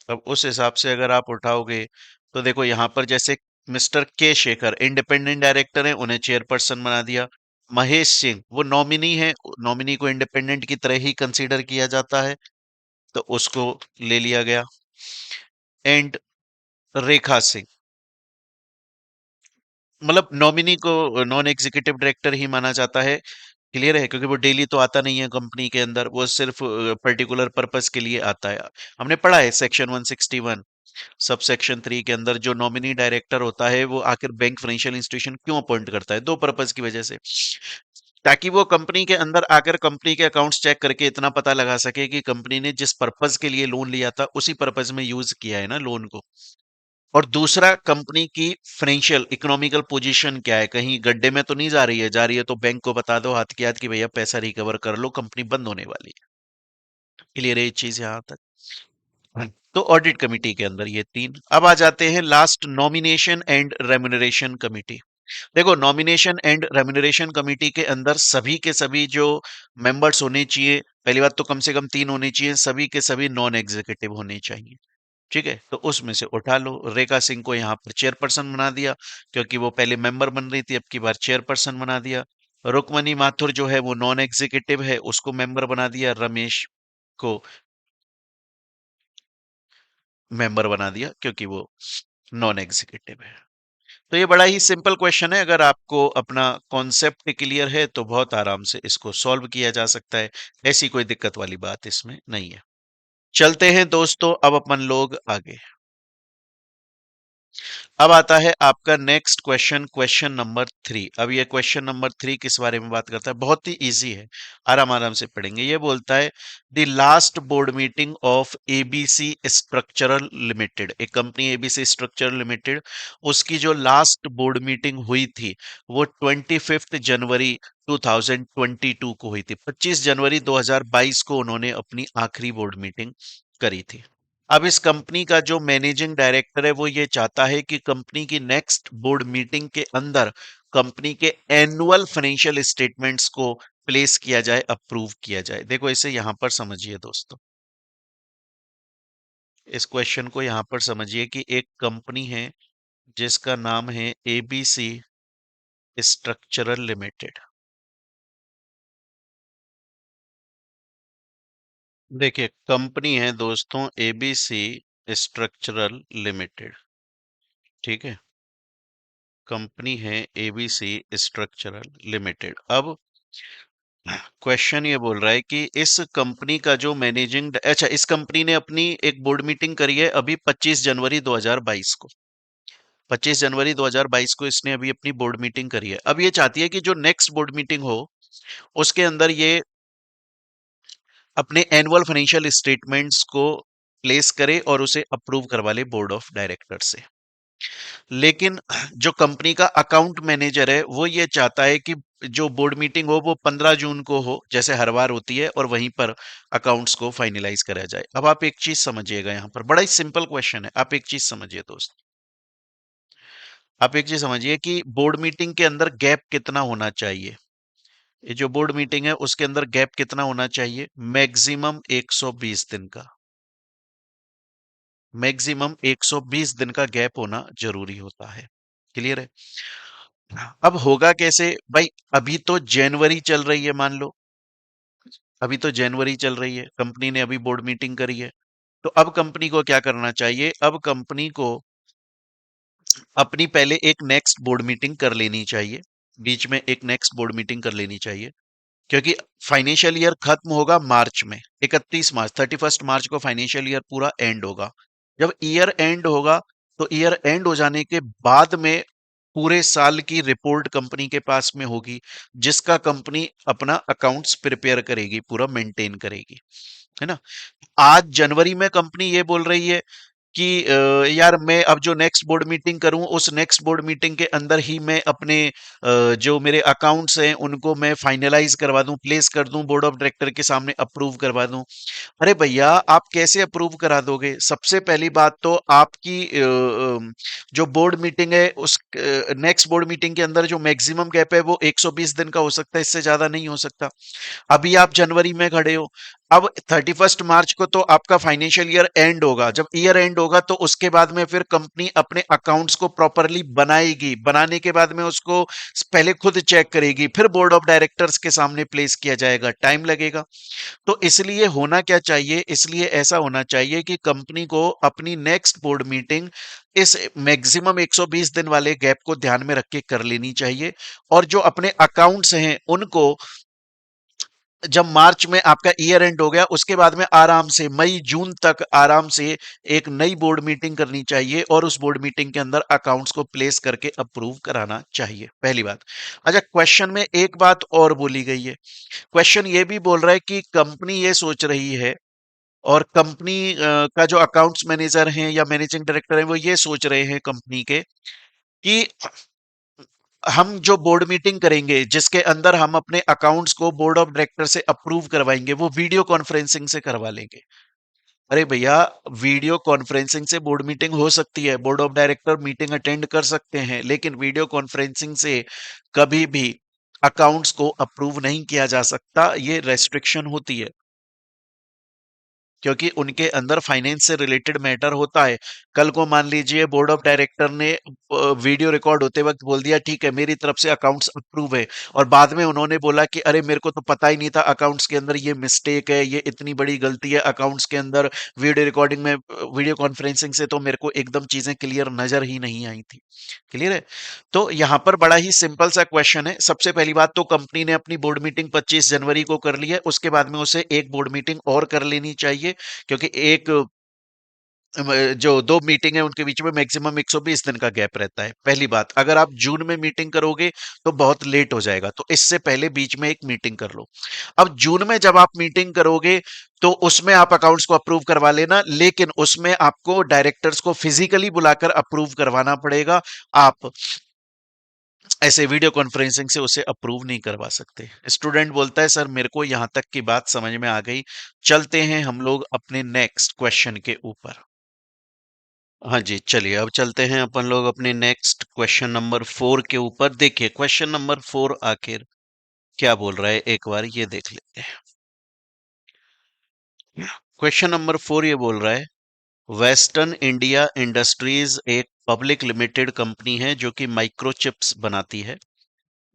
अब उस हिसाब से अगर आप उठाओगे तो देखो यहाँ पर जैसे मिस्टर के शेखर इंडिपेंडेंट डायरेक्टर हैं, उन्हें चेयरपर्सन बना दिया। महेश सिंह वो नॉमिनी है, नॉमिनी को इंडिपेंडेंट की तरह ही कंसीडर किया जाता है, तो उसको ले लिया गया। एंड रेखा सिंह, मतलब नॉमिनी को नॉन एग्जीक्यूटिव डायरेक्टर ही माना जाता है। क्लियर है, क्योंकि वो डेली तो आता नहीं है कंपनी के अंदर, वो सिर्फ पर्टिकुलर पर्पस के लिए आता है। हमने पढ़ा है सेक्शन 161 सब सेक्शन 3 के अंदर, जो नॉमिनी डायरेक्टर होता है वो आखिर बैंक फाइनेंशियल इंस्टीट्यूशन क्यों अपॉइंट करता है? दो पर्पस की वजह से, ताकि वो कंपनी के अंदर आकर कंपनी के अकाउंट्स चेक करके इतना पता लगा सके कि कंपनी ने जिस पर्पस के लिए लोन लिया था उसी पर्पस में यूज किया है ना लोन को। और दूसरा, कंपनी की फाइनेंशियल इकोनॉमिकल पोजीशन क्या है, कहीं गड्ढे में तो नहीं जा रही है? जा रही है तो बैंक को बता दो हाथ के हाथ कि भैया पैसा रिकवर कर लो, कंपनी बंद होने वाली है। क्लियर है ये चीज यहां तक? तो ऑडिट कमिटी के अंदर ये 3। अब आ जाते हैं last, nomination and remuneration committee. देखो, नॉमिनेशन एंड रेम्युनरेशन कमिटी के अंदर सभी के सभी जो मेंबर्स होने चाहिए, पहली बात तो कम से कम 3 होने चाहिए, सभी के सभी नॉन एग्जीक्यूटिव होने चाहिए। ठीक है, तो उसमें से उठा लो, रेखा सिंह को यहाँ पर चेयरपर्सन बना दिया, क्योंकि वो पहले मेंबर बन रही थी, अब की बार चेयरपर्सन बना दिया। रुक्मणी माथुर जो है वो नॉन एग्जीक्यूटिव है, उसको मेंबर बना दिया। रमेश को मेंबर बना दिया, क्योंकि वो नॉन एग्जीक्यूटिव है। तो ये बड़ा ही सिंपल क्वेश्चन है, अगर आपको अपना कॉन्सेप्ट क्लियर है तो बहुत आराम से इसको सॉल्व किया जा सकता है। ऐसी कोई दिक्कत वाली बात इसमें नहीं है। चलते हैं दोस्तों, अब अपन लोग आगे। अब आता है आपका नेक्स्ट क्वेश्चन, क्वेश्चन नंबर 3। अब ये क्वेश्चन नंबर 3 किस बारे में बात करता है? बहुत ही इजी है, आराम आराम से पढ़ेंगे। ये बोलता है the last board meeting of ABC structural limited, एक कंपनी एबीसी स्ट्रक्चरल लिमिटेड, उसकी जो लास्ट बोर्ड मीटिंग हुई थी वो 25 जनवरी 2022 को हुई थी। 25 जनवरी 2022 को उन्होंने अपनी आखिरी बोर्ड मीटिंग करी थी। अब इस कंपनी का जो मैनेजिंग डायरेक्टर है वो ये चाहता है कि कंपनी की नेक्स्ट बोर्ड मीटिंग के अंदर कंपनी के एनुअल फाइनेंशियल स्टेटमेंट्स को प्लेस किया जाए, अप्रूव किया जाए। देखो, इसे यहां पर समझिए दोस्तों, इस क्वेश्चन को यहां पर समझिए कि एक कंपनी है जिसका नाम है एबीसी स्ट्रक्चरल लिमिटेड। देखिए, कंपनी है दोस्तों एबीसी स्ट्रक्चरल लिमिटेड। ठीक है, कंपनी है एबीसी स्ट्रक्चरल लिमिटेड। अब क्वेश्चन ये बोल रहा है कि इस कंपनी का जो मैनेजिंग, अच्छा, इस कंपनी ने अपनी एक बोर्ड मीटिंग करी है अभी 25 जनवरी 2022 को। 25 जनवरी 2022 को इसने अभी अपनी बोर्ड मीटिंग करी है। अब ये चाहती है कि जो नेक्स्ट बोर्ड मीटिंग हो उसके अंदर ये अपने एनुअल फाइनेंशियल स्टेटमेंट्स को प्लेस करे और उसे अप्रूव करवा ले बोर्ड ऑफ डायरेक्टर से। लेकिन जो कंपनी का अकाउंट मैनेजर है वो ये चाहता है कि जो बोर्ड मीटिंग हो वो 15 जून को हो, जैसे हर बार होती है, और वहीं पर अकाउंट्स को फाइनलाइज करा जाए। अब आप एक चीज समझिएगा, यहाँ पर बड़ा ही सिंपल क्वेश्चन है, आप एक चीज समझिए दोस्त। आप एक चीज समझिए कि बोर्ड मीटिंग के अंदर गैप कितना होना चाहिए। ये जो बोर्ड मीटिंग है उसके अंदर गैप कितना होना चाहिए? मैक्सिमम 120 दिन का। मैक्सिमम 120 दिन का गैप होना जरूरी होता है। क्लियर है? अब होगा कैसे भाई? अभी तो जनवरी चल रही है, मान लो अभी तो जनवरी चल रही है, कंपनी ने अभी बोर्ड मीटिंग करी है। तो अब कंपनी को क्या करना चाहिए? अब कंपनी को अपनी पहले एक नेक्स्ट बोर्ड मीटिंग कर लेनी चाहिए, बीच में एक नेक्स्ट बोर्ड मीटिंग कर लेनी चाहिए, क्योंकि फाइनेंशियल ईयर खत्म होगा मार्च में, 31 मार्च, 31 मार्च को फाइनेंशियल ईयर पूरा एंड होगा। जब ईयर एंड होगा तो ईयर एंड हो जाने के बाद में पूरे साल की रिपोर्ट कंपनी के पास में होगी, जिसका कंपनी अपना अकाउंट्स प्रिपेयर करेगी, पूरा मेंटेन करेगी, है ना? आज जनवरी में कंपनी ये बोल रही है कि यार मैं अब जो नेक्स्ट बोर्ड मीटिंग करूं उस नेक्स्ट बोर्ड मीटिंग के अंदर ही मैं अपने जो मेरे अकाउंट्स हैं उनको मैं फाइनलाइज करवा दूं, प्लेस कर दूं, बोर्ड ऑफ डायरेक्टर के सामने अप्रूव करवा दूं। अरे भैया, आप कैसे अप्रूव करा दोगे? सबसे पहली बात तो आपकी जो बोर्ड मीटिंग है उस नेक्स्ट बोर्ड मीटिंग के अंदर जो मैक्सिमम गैप है वो 120 दिन का हो सकता है, इससे ज्यादा नहीं हो सकता। अभी आप जनवरी में खड़े हो, अब 31 मार्च को तो आपका फाइनेंशियल ईयर एंड होगा। जब ईयर एंड होगा तो उसके बाद में फिर कंपनी अपने अकाउंट्स को प्रॉपरली बनाएगी, बनाने के बाद में उसको पहले खुद चेक करेगी, फिर बोर्ड ऑफ डायरेक्टर्स के सामने प्लेस किया जाएगा, टाइम लगेगा। तो इसलिए होना क्या चाहिए? इसलिए ऐसा होना चाहिए कि कंपनी को अपनी नेक्स्ट बोर्ड मीटिंग इस मैक्सिमम 120 दिन वाले गैप को ध्यान में रख के कर लेनी चाहिए, और जो अपने अकाउंट्स हैं उनको जब मार्च में आपका ईयर एंड हो गया उसके बाद में आराम से मई जून तक आराम से एक नई बोर्ड मीटिंग करनी चाहिए, और उस बोर्ड मीटिंग के अंदर अकाउंट्स को प्लेस करके अप्रूव कराना चाहिए, पहली बात। अच्छा, क्वेश्चन में एक बात और बोली गई है। क्वेश्चन ये भी बोल रहा है कि कंपनी ये सोच रही है, और कंपनी का जो अकाउंट्स मैनेजर हैं या मैनेजिंग डायरेक्टर हैं वो ये सोच रहे हैं कंपनी के कि हम जो बोर्ड मीटिंग करेंगे जिसके अंदर हम अपने अकाउंट्स को बोर्ड ऑफ डायरेक्टर से अप्रूव करवाएंगे वो वीडियो कॉन्फ्रेंसिंग से करवा लेंगे। अरे भैया, वीडियो कॉन्फ्रेंसिंग से बोर्ड मीटिंग हो सकती है, board of director meeting attend कर सकते हैं, लेकिन वीडियो कॉन्फ्रेंसिंग से कभी भी अकाउंट्स को अप्रूव नहीं किया जा सकता, ये रेस्ट्रिक्शन होती है, क्योंकि उनके अंदर फाइनेंस से रिलेटेड मैटर होता है। कल को मान लीजिए बोर्ड ऑफ डायरेक्टर ने वीडियो रिकॉर्ड होते वक्त बोल दिया ठीक है मेरी तरफ से अकाउंट्स अप्रूव है, और बाद में उन्होंने बोला कि अरे मेरे को तो पता ही नहीं था अकाउंट्स के अंदर ये मिस्टेक है, ये इतनी बड़ी गलती है अकाउंट्स के अंदर, वीडियो रिकॉर्डिंग में वीडियो कॉन्फ्रेंसिंग से तो मेरे को एकदम चीजें क्लियर नजर ही नहीं आई थी। क्लियर है? तो यहाँ पर बड़ा ही सिंपल सा क्वेश्चन है। सबसे पहली बात तो कंपनी ने अपनी बोर्ड मीटिंग 25 जनवरी को कर ली है, उसके बाद में उसे एक बोर्ड मीटिंग और कर लेनी चाहिए, क्योंकि एक जो 2 मीटिंग है उनके बीच में मैक्सिमम 120 दिन का गैप रहता है। पहली बात, अगर आप जून में मीटिंग करोगे तो बहुत लेट हो जाएगा, तो इससे पहले बीच में एक मीटिंग कर लो। अब जून में जब आप मीटिंग करोगे तो उसमें आप अकाउंट्स को अप्रूव करवा लेना, लेकिन उसमें आपको डायरेक्टर्स को फिजिकली बुलाकर अप्रूव करवाना पड़ेगा। आप ऐसे वीडियो कॉन्फ्रेंसिंग से उसे अप्रूव नहीं करवा सकते। स्टूडेंट बोलता है सर मेरे को यहां तक की बात समझ में आ गई, चलते हैं हम लोग अपने नेक्स्ट क्वेश्चन के ऊपर। हाँ जी, चलिए अब चलते हैं अपन लोग अपने नेक्स्ट क्वेश्चन नंबर 4 के ऊपर। देखिए क्वेश्चन नंबर 4 आखिर क्या बोल रहा है, एक बार ये देख लेते हैं। क्वेश्चन नंबर 4 ये बोल रहा है, वेस्टर्न इंडिया इंडस्ट्रीज एक पब्लिक लिमिटेड कंपनी है जो कि माइक्रोचिप्स बनाती है।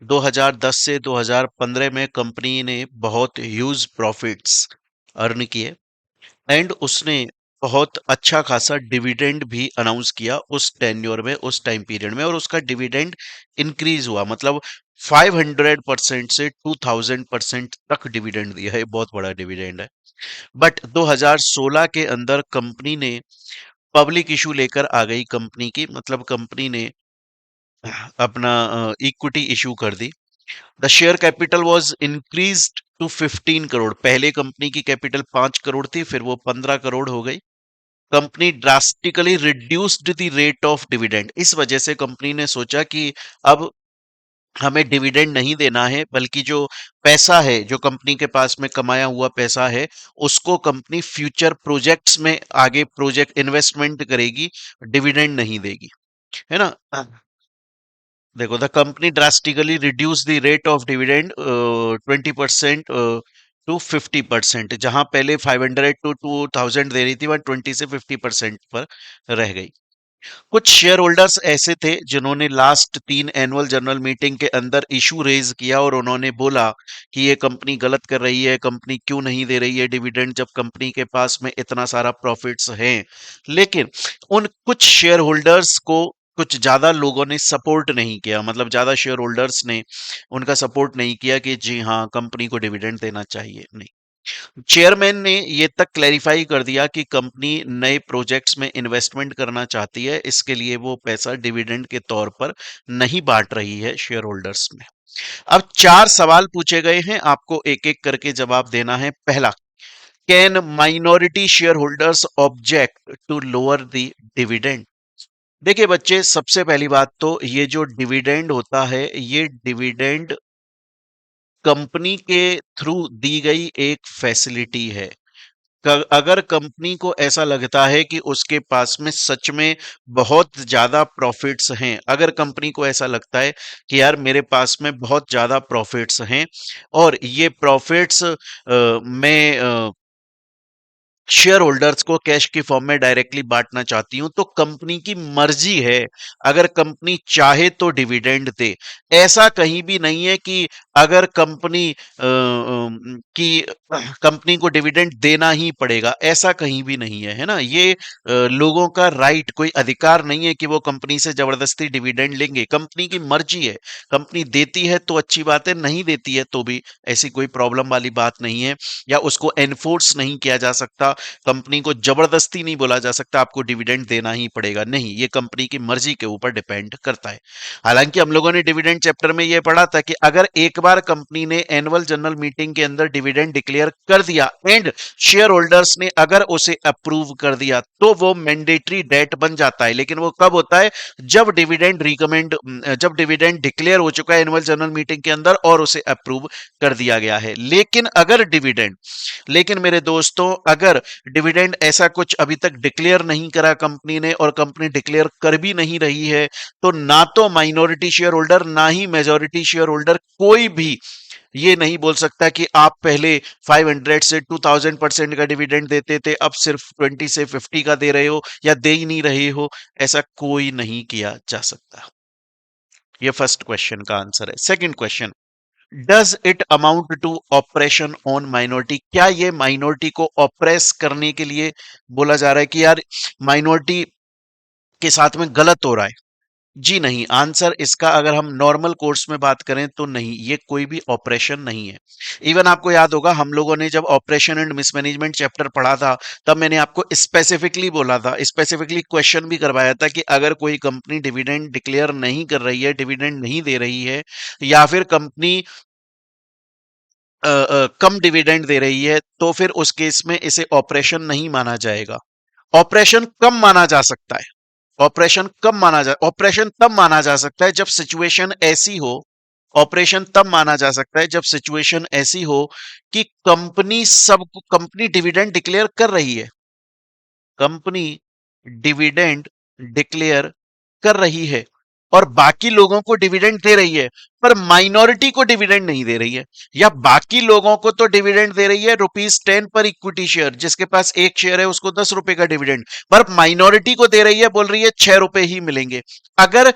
2010 से 2015 में कंपनी ने बहुत ह्यूज प्रॉफिट्स अर्न किए, एंड उसने बहुत अच्छा खासा डिविडेंड भी अनाउंस किया उस टेन्योर में, उस टाइम पीरियड में, और उसका डिविडेंड इंक्रीज हुआ, मतलब 500% से 2000% तक डिविडेंड दिया है, बहुत बड़ा डिविडेंड है। बट 2016 के अंदर कंपनी ने पब्लिक इशू लेकर आ गई, कंपनी की मतलब कंपनी ने अपना इक्विटी इशू कर दी। The share capital was increased to 15 crore. पहले कंपनी की कैपिटल 5 करोड़ थी, फिर वो 15 करोड़ हो गई। Company drastically reduced the rate of dividend. इस वजह से कंपनी ने सोचा कि अब हमें डिविडेंड नहीं देना है, बल्कि जो पैसा है जो कंपनी के पास में कमाया हुआ पैसा है उसको कंपनी फ्यूचर प्रोजेक्ट्स में आगे प्रोजेक्ट इन्वेस्टमेंट करेगी, डिविडेंड नहीं देगी, है ना। देखो, the company drastically reduce the rate of dividend 20% to 50%। जहां पहले 500 टू 2000 दे रही थी, वह 20 से 50% पर रह गई। कुछ शेयर होल्डर्स ऐसे थे जिन्होंने लास्ट 3 एनुअल जनरल मीटिंग के अंदर इशू रेज किया और उन्होंने बोला कि ये कंपनी गलत कर रही है, कंपनी क्यों नहीं दे रही है डिविडेंड जब कंपनी के पास में इतना सारा प्रॉफिट्स हैं। लेकिन उन कुछ शेयर होल्डर्स को कुछ ज्यादा लोगों ने सपोर्ट नहीं किया, मतलब ज्यादा शेयर होल्डर्स ने उनका सपोर्ट नहीं किया कि जी हाँ कंपनी को डिविडेंड देना चाहिए। नहीं, चेयरमैन ने ये तक क्लैरिफाई कर दिया कि कंपनी नए प्रोजेक्ट्स में इन्वेस्टमेंट करना चाहती है, इसके लिए वो पैसा डिविडेंड के तौर पर नहीं बांट रही है शेयर होल्डर्स में। अब 4 सवाल पूछे गए हैं, आपको एक एक करके जवाब देना है। पहला, can minority share holders object to lower the dividend? देखिए बच्चे, सबसे पहली बात तो ये जो डिविडेंड होता है, ये डिविडेंड कंपनी के थ्रू दी गई एक फैसिलिटी है। अगर कंपनी को ऐसा लगता है कि उसके पास में सच में बहुत ज्यादा प्रॉफिट्स हैं, अगर कंपनी को ऐसा लगता है कि यार मेरे पास में बहुत ज्यादा प्रॉफिट्स हैं और ये प्रॉफिट्स मैं शेयर होल्डर्स को कैश की फॉर्म में डायरेक्टली बांटना चाहती हूं, तो कंपनी की मर्जी है। अगर कंपनी चाहे तो डिविडेंड दे। ऐसा कहीं भी नहीं है कि अगर की कंपनी को डिविडेंड देना ही पड़ेगा, ऐसा कहीं भी नहीं है, है ना। ये लोगों का राइट, कोई अधिकार नहीं है कि वो कंपनी से जबरदस्ती डिविडेंड लेंगे। कंपनी की मर्जी है, कंपनी देती है तो अच्छी बात है, नहीं देती है तो भी ऐसी कोई प्रॉब्लम वाली बात नहीं है, या उसको एनफोर्स नहीं किया जा सकता। कंपनी को जबरदस्ती नहीं बोला जा सकता आपको डिविडेंड देना ही पड़ेगा, नहीं, ये कंपनी की मर्जी के ऊपर डिपेंड करता है। हालांकि हम लोगों ने डिविडेंड चैप्टर में ये पढ़ा था कि अगर एक बार कंपनी ने एनुअल जनरल मीटिंग के अंदर डिविडेंड डिक्लेयर कर दिया एंड शेयर होल्डर्स ने अगर उसे अप्रूव कर दिया तो वो मैंडेटरी डेट बन जाता है। लेकिन वो कब होता है? जब डिविडेंड डिक्लेयर हो चुका है एनुअल जनरल मीटिंग के अंदर और उसे अप्रूव कर दिया गया है। लेकिन मेरे दोस्तों, अगर डिविडेंड ऐसा कुछ अभी तक डिक्लेयर नहीं करा कंपनी ने और कंपनी डिक्लेयर कर भी नहीं रही है, तो ना तो माइनॉरिटी शेयर होल्डर ना ही मेजॉरिटी शेयर होल्डर कोई भी ये नहीं बोल सकता कि आप पहले 500 से 2000% का डिविडेंड देते थे, अब सिर्फ 20 से 50 का दे रहे हो या दे ही नहीं रहे हो। ऐसा कोई नहीं किया जा सकता। ये फर्स्ट क्वेश्चन का आंसर है। Second question, does it amount to operation on minority? क्या ये माइनॉरिटी को ऑपरेस करने के लिए बोला जा रहा है कि यार माइनॉरिटी के साथ में गलत हो रहा है? जी नहीं। आंसर इसका अगर हम नॉर्मल कोर्स में बात करें तो नहीं, ये कोई भी ऑपरेशन नहीं है। इवन आपको याद होगा हम लोगों ने जब ऑपरेशन एंड मिसमैनेजमेंट चैप्टर पढ़ा था, तब मैंने आपको स्पेसिफिकली बोला था, स्पेसिफिकली क्वेश्चन भी करवाया था कि अगर कोई कंपनी डिविडेंड डिक्लेयर नहीं कर रही है, डिविडेंड नहीं दे रही है, या फिर कंपनी कम डिविडेंड दे रही है, तो फिर उस केस में इसे ऑपरेशन नहीं माना जाएगा। ऑपरेशन कम माना जा सकता है। ऑपरेशन तब माना जा सकता है जब सिचुएशन ऐसी हो। ऑपरेशन तब माना जा सकता है जब सिचुएशन ऐसी हो कि कंपनी डिविडेंड डिक्लेयर कर रही है। कंपनी डिविडेंड डिक्लेयर कर रही है और बाकी लोगों को डिविडेंड दे रही है, पर माइनॉरिटी को डिविडेंड नहीं दे रही है। या बाकी लोगों को तो डिविडेंड दे रही है ₹10 पर इक्विटी शेयर, जिसके पास एक शेयर है उसको ₹10 का डिविडेंड, पर माइनॉरिटी को दे रही है, बोल रही है ₹6 ही मिलेंगे। अगर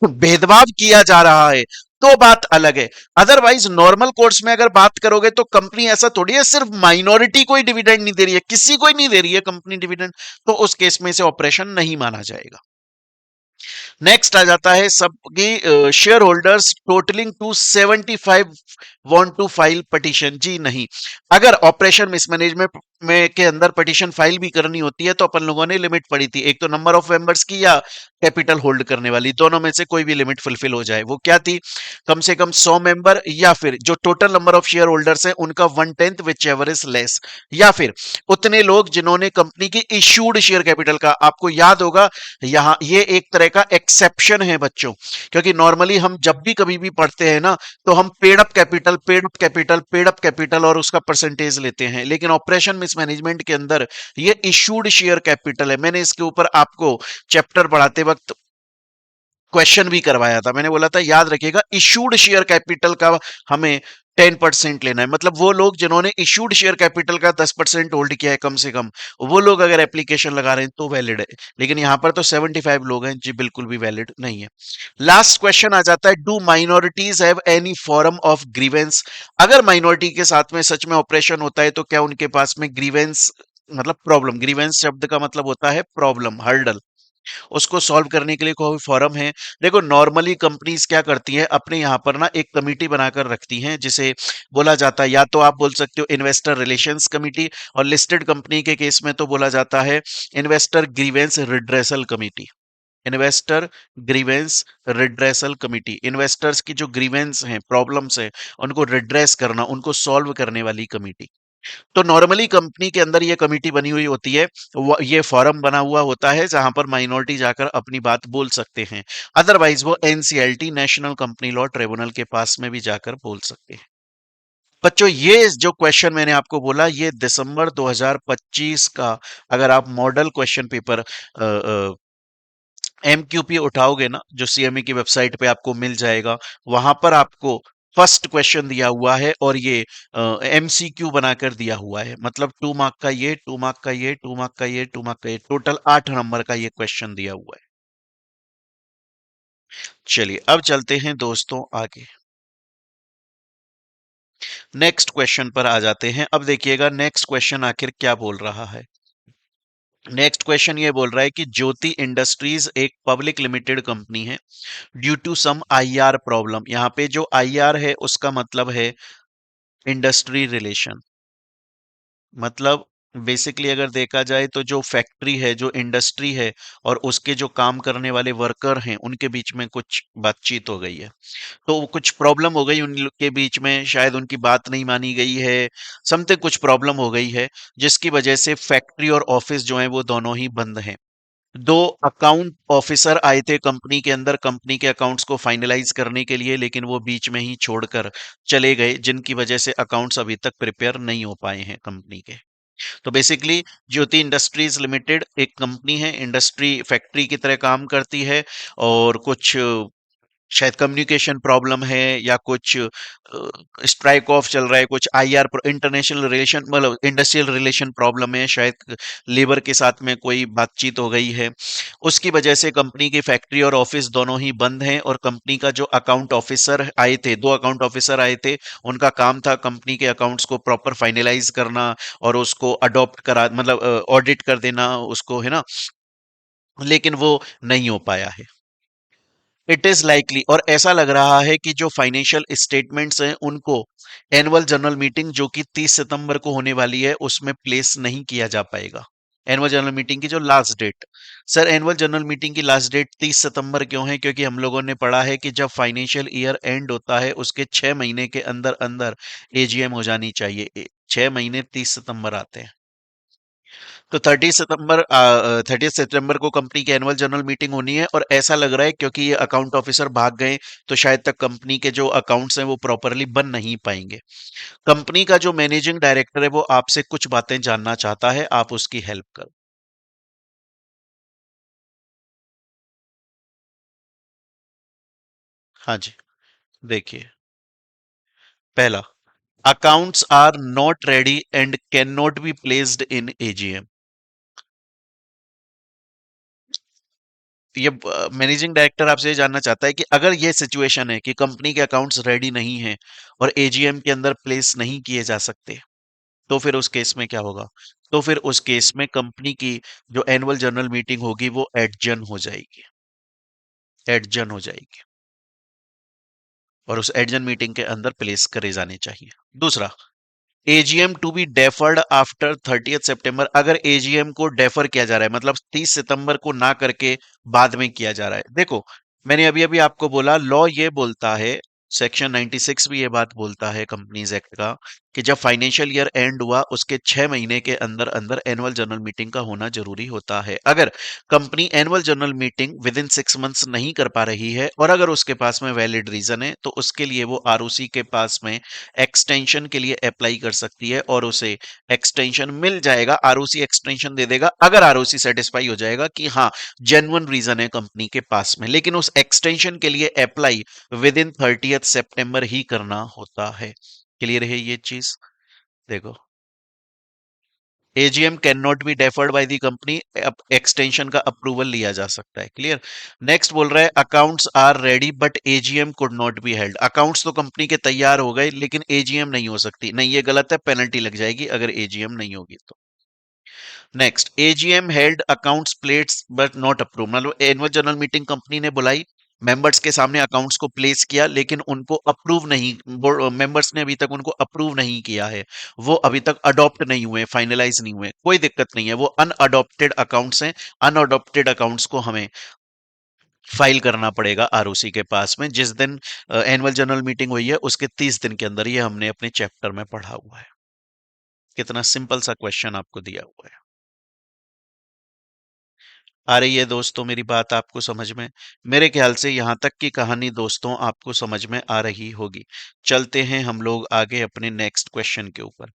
भेदभाव किया जा रहा है तो बात अलग है। अदरवाइज नॉर्मल कोर्स में अगर बात करोगे तो कंपनी ऐसा थोड़ी है सिर्फ माइनॉरिटी को ही डिविडेंड नहीं दे रही है, किसी को ही नहीं दे रही है कंपनी डिविडेंड, तो उस केस में इसे ऑपरेशन नहीं माना जाएगा। नेक्स्ट आ जाता है सबकी share holders totalling to 75 want to file petition. जी नहीं। अगर ऑपरेशन मिसमैनेजमेंट में के अंदर पिटीशन फाइल भी करनी होती है तो अपन लोगों ने लिमिट पड़ी थी, एक तो नंबर ऑफ मेंबर्स की या कैपिटल होल्ड करने वाली, दोनों में से कोई भी लिमिट फुलफिल हो जाए। वो क्या थी? कम से कम 100 मेंबर, या फिर जो total number of share holders है उनका 1/10 विच एवर इज लेस, या फिर उतने लोग जिन्होंने कंपनी की इश्यूड शेयर कैपिटल का, आपको याद होगा यहां ये एक तरह का एक्सेप्शन है बच्चों, क्योंकि नॉर्मली हम जब भी कभी भी पढ़ते हैं ना तो हम पेड अप कैपिटल और उसका परसेंटेज लेते हैं, लेकिन ऑपरेशन मिसमैनेजमेंट के अंदर ये इश्यूड शेयर कैपिटल है। मैंने इसके ऊपर आपको चैप्टर पढ़ाते वक्त क्वेश्चन भी करवाया था, मैंने बोला था याद रखिएगा इशूड शेयर कैपिटल का हमें 10% लेना है। मतलब वो लोग जिन्होंने इशूड शेयर कैपिटल का 10% होल्ड किया है कम से कम, वो लोग अगर एप्लीकेशन लगा रहे हैं तो वैलिड है। लेकिन यहां पर तो 75 लोग हैं जी, बिल्कुल भी वैलिड नहीं है। लास्ट क्वेश्चन आ जाता है, do minorities have any form of grievance? अगर माइनॉरिटी के साथ में सच में ऑपरेशन होता है तो क्या उनके पास में ग्रीवेंस मतलब प्रॉब्लम, ग्रीवेंस शब्द का मतलब होता है प्रॉब्लम, हर्डल, उसको सॉल्व करने के लिए कोई फॉरम है? देखो नॉर्मली कंपनीज क्या करती हैं, अपने यहाँ पर ना एक कमिटी बनाकर रखती हैं जिसे बोला जाता है, या तो आप बोल सकते हो इन्वेस्टर रिलेशंस कमिटी, और लिस्टेड कंपनी के केस में तो बोला जाता है investor grievance redressal committee. Investor grievance redressal committee, investors की जो ग्रीवेंस हैं, प्रॉब्लम्स हैं, उनको रिड्रेस करना, उनको सॉल्व करने वाली कमिटी। तो नॉर्मली कंपनी के अंदर ये कमेटी बनी हुई होती है, ये फॉरम बना हुआ होता है जहां पर माइनॉरिटी जाकर अपनी बात बोल सकते हैं। अदरवाइज वो NCLT, national company law tribunal के पास में भी जाकर बोल सकते हैं। बच्चों ये जो क्वेश्चन मैंने आपको बोला ये दिसंबर 2025 का, अगर आप मॉडल क्वेश्चन पेपर एमक्यूपी उठाओगे ना, जो सीएमए की वेबसाइट पे आपको मिल जाएगा, वहां पर आपको फर्स्ट क्वेश्चन दिया हुआ है और ये एमसीक्यू बनाकर दिया हुआ है। मतलब 2 मार्क का ये, 2 मार्क का ये, 2 मार्क का ये, 2 मार्क का ये, टोटल 8 नंबर का ये क्वेश्चन दिया हुआ है। चलिए अब चलते हैं दोस्तों आगे, नेक्स्ट क्वेश्चन पर आ जाते हैं। अब देखिएगा नेक्स्ट क्वेश्चन आखिर क्या बोल रहा है। नेक्स्ट क्वेश्चन ये बोल रहा है कि ज्योति इंडस्ट्रीज एक पब्लिक लिमिटेड कंपनी है, due to some IR problem. यहां पे जो आईआर है उसका मतलब है इंडस्ट्री रिलेशन, मतलब बेसिकली अगर देखा जाए तो जो फैक्ट्री है, जो इंडस्ट्री है और उसके जो काम करने वाले वर्कर हैं, उनके बीच में कुछ बातचीत हो गई है। तो वो कुछ प्रॉब्लम हो गई उन लोग के बीच में, शायद उनकी बात नहीं मानी गई है, समथिंग कुछ प्रॉब्लम हो गई है, जिसकी वजह से फैक्ट्री और ऑफिस जो है वो दोनों ही बंद हैं। दो अकाउंट ऑफिसर आए थे कंपनी के अंदर कंपनी के अकाउंट्स को फाइनलाइज करने के लिए, लेकिन वो बीच में ही छोड़कर चले गए, जिनकी वजह से अकाउंट्स अभी तक प्रिपेयर नहीं हो पाए हैं कंपनी के। तो बेसिकली ज्योति इंडस्ट्रीज लिमिटेड एक कंपनी है, इंडस्ट्री फैक्ट्री की तरह काम करती है, और कुछ शायद कम्युनिकेशन प्रॉब्लम है या कुछ स्ट्राइक ऑफ चल रहा है, कुछ आईआर इंटरनेशनल रिलेशन मतलब इंडस्ट्रियल रिलेशन प्रॉब्लम है, शायद लेबर के साथ में कोई बातचीत हो गई है, उसकी वजह से कंपनी की फैक्ट्री और ऑफिस दोनों ही बंद हैं। और कंपनी का जो अकाउंट ऑफिसर आए थे, दो अकाउंट ऑफिसर आए थे, उनका काम था कंपनी के अकाउंट्स को प्रॉपर फाइनलाइज करना और उसको अडॉप्ट करा मतलब ऑडिट कर देना उसको, है ना, लेकिन वो नहीं हो पाया है। इट इज लाइकली, और ऐसा लग रहा है कि जो फाइनेंशियल स्टेटमेंट्स हैं उनको एनुअल जनरल मीटिंग जो कि 30 सितंबर को होने वाली है उसमें प्लेस नहीं किया जा पाएगा। एनुअल जनरल मीटिंग की जो last date, sir annual general meeting की लास्ट डेट 30 सितंबर क्यों है? क्योंकि हम लोगों ने पढ़ा है कि जब फाइनेंशियल ईयर एंड होता है उसके 6 महीने के अंदर अंदर एजीएम हो जानी चाहिए। 6 महीने 30 सितंबर आते हैं। तो 30 सितंबर को कंपनी की एनुअल जनरल मीटिंग होनी है, और ऐसा लग रहा है क्योंकि ये अकाउंट ऑफिसर भाग गए तो शायद तक कंपनी के जो अकाउंट्स हैं वो प्रॉपरली बन नहीं पाएंगे। कंपनी का जो मैनेजिंग डायरेक्टर है वो आपसे कुछ बातें जानना चाहता है, आप उसकी हेल्प करो। हाँ जी, देखिए, पहला, accounts are not ready and can not be placed in AGM. ये मैनेजिंग डायरेक्टर आपसे ये जानना चाहता है कि अगर ये सिचुएशन है कि कंपनी के अकाउंट्स रेडी नहीं हैं और एजीएम के अंदर प्लेस नहीं किए जा सकते, तो फिर उस केस में क्या होगा? तो फिर उस केस में कंपनी की जो एनुअल जनरल मीटिंग होगी वो एडजर्न हो जाएगी, एडजर्न हो जाएगी, और उस एडजर्न मीटिंग के अंदर प्लेस करे जाने चाहिए। दूसरा, AGM to be deferred after 30 सितंबर। अगर एजीएम को डेफर किया जा रहा है, मतलब 30 सितंबर को ना करके बाद में किया जा रहा है, देखो मैंने अभी अभी आपको बोला, लॉ ये बोलता है, सेक्शन 96 भी ये बात बोलता है कंपनीज एक्ट का, कि जब फाइनेंशियल ईयर एंड हुआ उसके 6 महीने के अंदर अंदर एनुअल जनरल मीटिंग का होना जरूरी होता है। अगर company annual general meeting with in 6 months नहीं कर पा रही है और अगर उसके पास में वैलिड रीजन है, तो उसके लिए वो आरओसी के पास में एक्सटेंशन के लिए अप्लाई कर सकती है और उसे एक्सटेंशन मिल जाएगा, आरओसी एक्सटेंशन दे देगा अगर आरओसी सेटिस्फाई हो जाएगा कि हाँ जेन्युइन रीजन है कंपनी के पास में। लेकिन उस एक्सटेंशन के लिए अप्लाई विद इन 30 सितंबर ही करना होता है। क्लियर है ये चीज? देखो, AGM can not be deferred by the company, extension का अप्रूवल लिया जा सकता है। क्लियर? नेक्स्ट बोल रहा है accounts are ready but AGM could not be held. Accounts तो कंपनी के तैयार हो गए लेकिन एजीएम नहीं हो सकती। नहीं, ये गलत है, पेनल्टी लग जाएगी अगर एजीएम नहीं होगी तो। Next, AGM held accounts plates but not approve. मतलब एनुअल जनरल मीटिंग कंपनी ने बुलाई, मेंबर्स के सामने अकाउंट्स को प्लेस किया, लेकिन उनको अप्रूव नहीं, मेंबर्स ने अभी तक उनको अप्रूव नहीं किया है, वो अभी तक अडॉप्ट नहीं हुए, फाइनलाइज नहीं हुए। कोई दिक्कत नहीं है, वो अनअडॉप्टेड अकाउंट्स हैं। अनअडॉप्टेड अकाउंट्स को हमें फाइल करना पड़ेगा आरओसी के पास में, जिस दिन एनुअल जनरल मीटिंग हुई है उसके 30 दिन के अंदर। ये हमने अपने चैप्टर में पढ़ा हुआ है। कितना सिंपल सा क्वेश्चन आपको दिया हुआ है। आ रही है दोस्तों मेरी बात आपको समझ में? मेरे ख्याल से यहाँ तक की कहानी दोस्तों आपको समझ में आ रही होगी। चलते हैं हम लोग आगे अपने नेक्स्ट क्वेश्चन के ऊपर।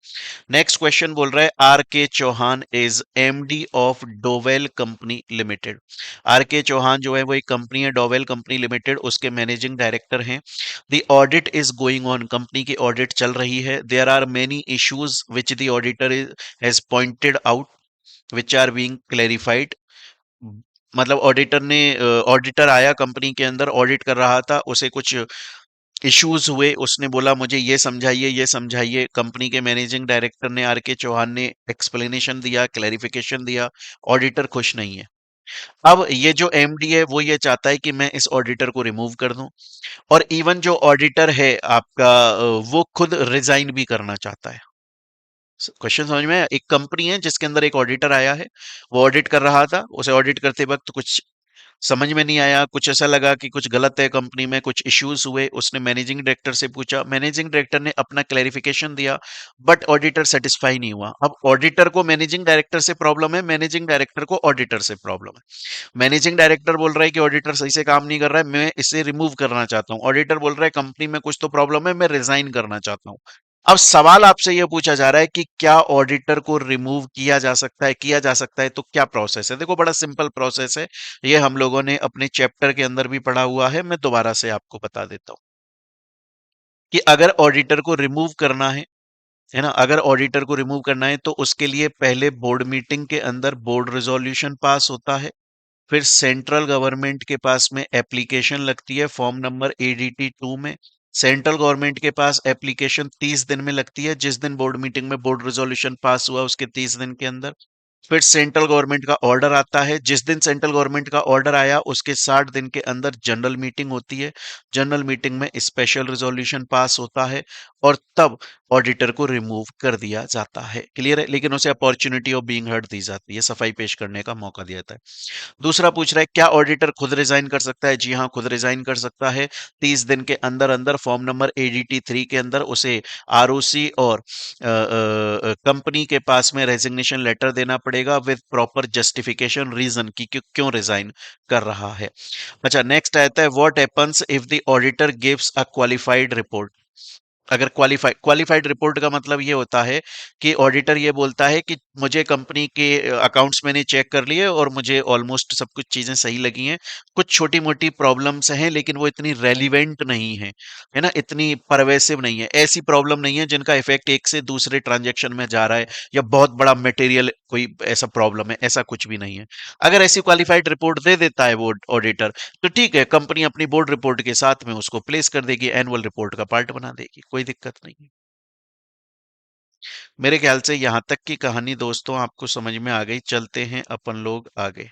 नेक्स्ट क्वेश्चन बोल रहा है R K Chauhan is MD of Dowell company limited. R K Chauhan जो है वो एक कंपनी है, डोवेल कंपनी लिमिटेड, उसके मैनेजिंग डायरेक्टर हैं। The audit is going on, company की ऑडिट चल रही है। There are many issues which the auditor has pointed out which are being clarified. मतलब ऑडिटर आया कंपनी के अंदर, ऑडिट कर रहा था, उसे कुछ इश्यूज हुए, उसने बोला मुझे ये समझाइए ये समझाइए। कंपनी के मैनेजिंग डायरेक्टर ने, आर के चौहान ने एक्सप्लेनेशन दिया, क्लैरिफिकेशन दिया, ऑडिटर खुश नहीं है। अब ये जो एमडी है वो ये चाहता है कि मैं इस ऑडिटर को रिमूव कर दूं, और इवन जो ऑडिटर है आपका वो खुद रिजाइन भी करना चाहता है। क्वेश्चन समझ में आया? एक कंपनी है जिसके अंदर एक ऑडिटर आया है, वो ऑडिट कर रहा था, उसे ऑडिट करते वक्त कुछ समझ में नहीं आया, कुछ ऐसा लगा कि कुछ गलत है कंपनी में, कुछ इश्यूज हुए, उसने मैनेजिंग डायरेक्टर से पूछा, मैनेजिंग डायरेक्टर ने अपना क्लैरिफिकेशन दिया, बट ऑडिटर सेटिस्फाई नहीं हुआ। अब ऑडिटर को मैनेजिंग डायरेक्टर से प्रॉब्लम है, मैनेजिंग डायरेक्टर को ऑडिटर से प्रॉब्लम है। मैनेजिंग डायरेक्टर बोल रहा है कि ऑडिटर सही से काम नहीं कर रहा है, मैं इसे रिमूव करना चाहता हूँ। ऑडिटर बोल रहा है कंपनी में कुछ तो प्रॉब्लम है, मैं रिजाइन करना चाहता हूँ। अब सवाल आपसे यह पूछा जा रहा है कि क्या ऑडिटर को रिमूव किया जा सकता है तो क्या प्रोसेस है? देखो बड़ा सिंपल प्रोसेस है। ये हम लोगों ने अपने चैप्टर के अंदर भी पढ़ा हुआ है, मैं दोबारा से आपको बता देता हूँ कि अगर ऑडिटर को रिमूव करना है ना, अगर ऑडिटर को रिमूव करना है तो उसके लिए पहले बोर्ड मीटिंग के अंदर बोर्ड रेजोल्यूशन पास होता है। फिर सेंट्रल गवर्नमेंट के पास में एप्लीकेशन लगती है फॉर्म नंबर ADT 2 में। सेंट्रल गवर्नमेंट के पास एप्लीकेशन 30 दिन में लगती है, जिस दिन बोर्ड मीटिंग में बोर्ड रेजोल्यूशन पास हुआ उसके 30 दिन के अंदर। फिर सेंट्रल गवर्नमेंट का ऑर्डर आता है, जिस दिन सेंट्रल गवर्नमेंट का ऑर्डर आया उसके 60 दिन के अंदर जनरल मीटिंग होती है। जनरल मीटिंग में स्पेशल रेजोल्यूशन पास होता है और तब ऑडिटर को रिमूव कर दिया जाता है। क्लियर है? लेकिन उसे अपॉर्चुनिटी ऑफ बीइंग हर्ड दी जाती है, सफाई पेश करने का मौका दिया जाता है। दूसरा पूछ रहा है क्या ऑडिटर खुद रिजाइन कर सकता है? जी हाँ, खुद रिजाइन कर सकता है। 30 दिन के अंदर अंदर फॉर्म नंबर ADT 3 के अंदर उसे ROC और कंपनी के पास में रेजिग्नेशन लेटर देना पड़ेगा विद प्रॉपर जस्टिफिकेशन रीजन की कि क्यों रिजाइन कर रहा है। अच्छा, नेक्स्ट आता है what happens if the auditor gives a qualified report. अगर क्वालिफाइड रिपोर्ट का मतलब ये होता है कि ऑडिटर ये बोलता है कि मुझे कंपनी के अकाउंट्स मैंने चेक कर लिए और मुझे ऑलमोस्ट सब कुछ चीजें सही लगी हैं। कुछ छोटी मोटी प्रॉब्लम्स हैं लेकिन वो इतनी रेलिवेंट नहीं है, है ना, इतनी परवेसिव नहीं है, ऐसी प्रॉब्लम नहीं है जिनका इफेक्ट एक से दूसरे ट्रांजेक्शन में जा रहा है या बहुत बड़ा मटेरियल कोई ऐसा प्रॉब्लम है, ऐसा कुछ भी नहीं है। अगर ऐसी क्वालिफाइड रिपोर्ट दे देता है वो ऑडिटर तो ठीक है, कंपनी अपनी बोर्ड रिपोर्ट के साथ में उसको प्लेस कर देगी, एनुअल रिपोर्ट का पार्ट बना देगी, कोई दिक्कत नहीं है। मेरे ख्याल से यहां तक की कहानी दोस्तों आपको समझ में आ गई। चलते हैं अपन लोग आगे।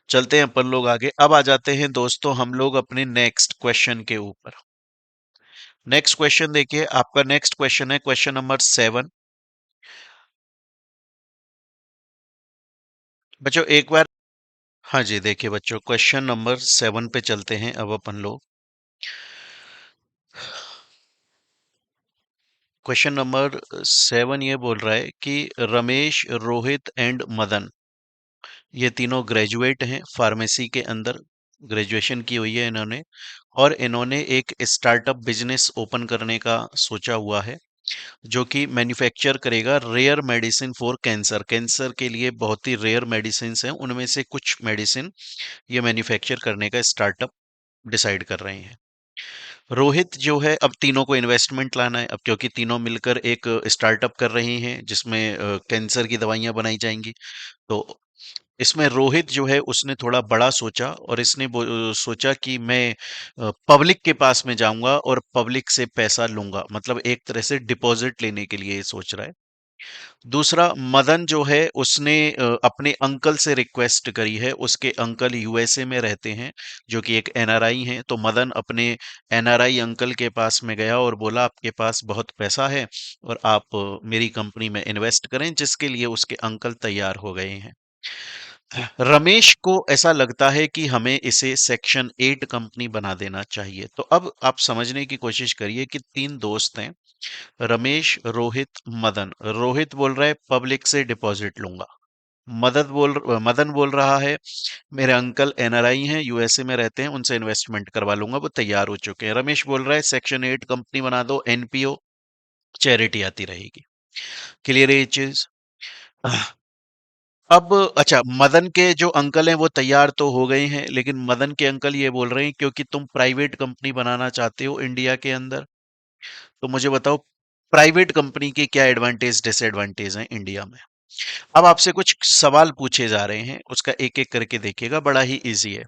चलते हैं अपन लोग आगे। अब आ जाते हैं दोस्तों हम लोग अपने नेक्स्ट क्वेश्चन के ऊपर। नेक्स्ट क्वेश्चन देखिए, आपका नेक्स्ट क्वेश्चन है क्वेश्चन नंबर 7। बच्चों एक बार, हाँ जी देखिए बच्चों, क्वेश्चन नंबर 7 पे चलते हैं अब अपन लोग। क्वेश्चन नंबर 7 ये बोल रहा है कि रमेश, रोहित एंड मदन, ये तीनों ग्रेजुएट हैं फार्मेसी के अंदर, ग्रेजुएशन की हुई है इन्होंने, और इन्होंने एक स्टार्टअप बिजनेस ओपन करने का सोचा हुआ है जो कि मैन्युफैक्चर करेगा rare medicine for cancer. Cancer के लिए बहुत ही रेयर मेडिसिन हैं, उनमें से कुछ मेडिसिन ये मैन्युफैक्चर करने का स्टार्टअप डिसाइड कर रहे हैं। रोहित जो है, अब तीनों को इन्वेस्टमेंट लाना है, अब क्योंकि तीनों मिलकर एक स्टार्टअप कर रही हैं जिसमें कैंसर की दवाइयां बनाई जाएंगी। तो इसमें रोहित जो है उसने थोड़ा बड़ा सोचा और इसने सोचा कि मैं पब्लिक के पास में जाऊंगा और पब्लिक से पैसा लूंगा, मतलब एक तरह से डिपॉजिट लेने के लिए ये सोच रहा है। दूसरा मदन जो है उसने अपने अंकल से रिक्वेस्ट करी है, उसके अंकल USA में रहते हैं जो कि एक NRI हैं। तो मदन अपने NRI अंकल के पास में गया और बोला आपके पास बहुत पैसा है और आप मेरी कंपनी में इन्वेस्ट करें, जिसके लिए उसके अंकल तैयार हो गए हैं। रमेश को ऐसा लगता है कि हमें इसे सेक्शन 8 कंपनी बना देना चाहिए। तो अब आप समझने की कोशिश करिए कि तीन दोस्त हैं, रमेश, रोहित, मदन। रोहित बोल रहा है पब्लिक से डिपॉजिट लूंगा। मदन बोल रहा है मेरे अंकल NRI हैं, USA में रहते हैं, उनसे इन्वेस्टमेंट करवा लूंगा, वो तैयार हो चुके हैं। रमेश बोल रहा है सेक्शन 8 कंपनी बना दो, NPO, चैरिटी आती रहेगी। क्लियर है ये चीज? अब अच्छा, मदन के जो अंकल हैं वो तैयार तो हो गए हैं, लेकिन मदन के अंकल ये बोल रहे हैं क्योंकि तुम प्राइवेट कंपनी बनाना चाहते हो इंडिया के अंदर, तो मुझे बताओ प्राइवेट कंपनी के क्या एडवांटेज डिसएडवांटेज हैं इंडिया में। अब आपसे कुछ सवाल पूछे जा रहे हैं, उसका एक एक करके देखिएगा, बड़ा ही इजी है।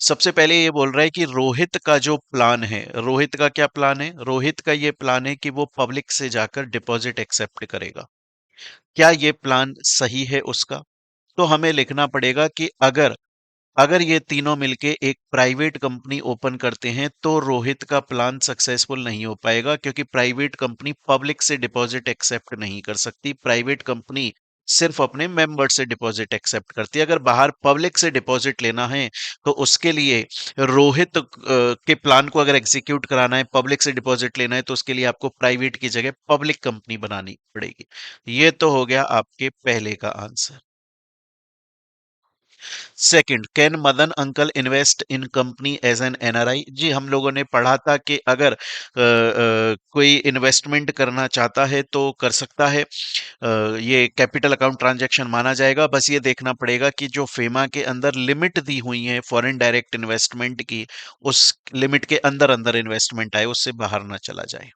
सबसे पहले ये बोल रहा है कि रोहित का जो प्लान है, रोहित का क्या प्लान है? रोहित का ये प्लान है कि वो पब्लिक से जाकर डिपॉजिट एक्सेप्ट करेगा। क्या ये प्लान सही है उसका? तो हमें लिखना पड़ेगा कि अगर अगर ये तीनों मिलके एक प्राइवेट कंपनी ओपन करते हैं तो रोहित का प्लान सक्सेसफुल नहीं हो पाएगा, क्योंकि प्राइवेट कंपनी पब्लिक से डिपॉजिट एक्सेप्ट नहीं कर सकती। प्राइवेट कंपनी सिर्फ अपने मेंबर से डिपॉजिट एक्सेप्ट करती है। अगर बाहर पब्लिक से डिपॉजिट लेना है तो उसके लिए रोहित के प्लान को अगर एग्जीक्यूट कराना है, पब्लिक से डिपॉजिट लेना है, तो उसके लिए आपको प्राइवेट की जगह पब्लिक कंपनी बनानी पड़ेगी। ये तो हो गया आपके पहले का answer. Second, can Madan uncle invest in company as an NRI? जी, हम लोगों ने पढ़ा था कि अगर कोई इन्वेस्टमेंट करना चाहता है तो कर सकता है। ये कैपिटल अकाउंट ट्रांजैक्शन माना जाएगा। बस ये देखना पड़ेगा कि जो फेमा के अंदर लिमिट दी हुई है फॉरेन डायरेक्ट इन्वेस्टमेंट की, उस लिमिट के अंदर अंदर इन्वेस्टमेंट आए, उससे बाहर ना चला जाए।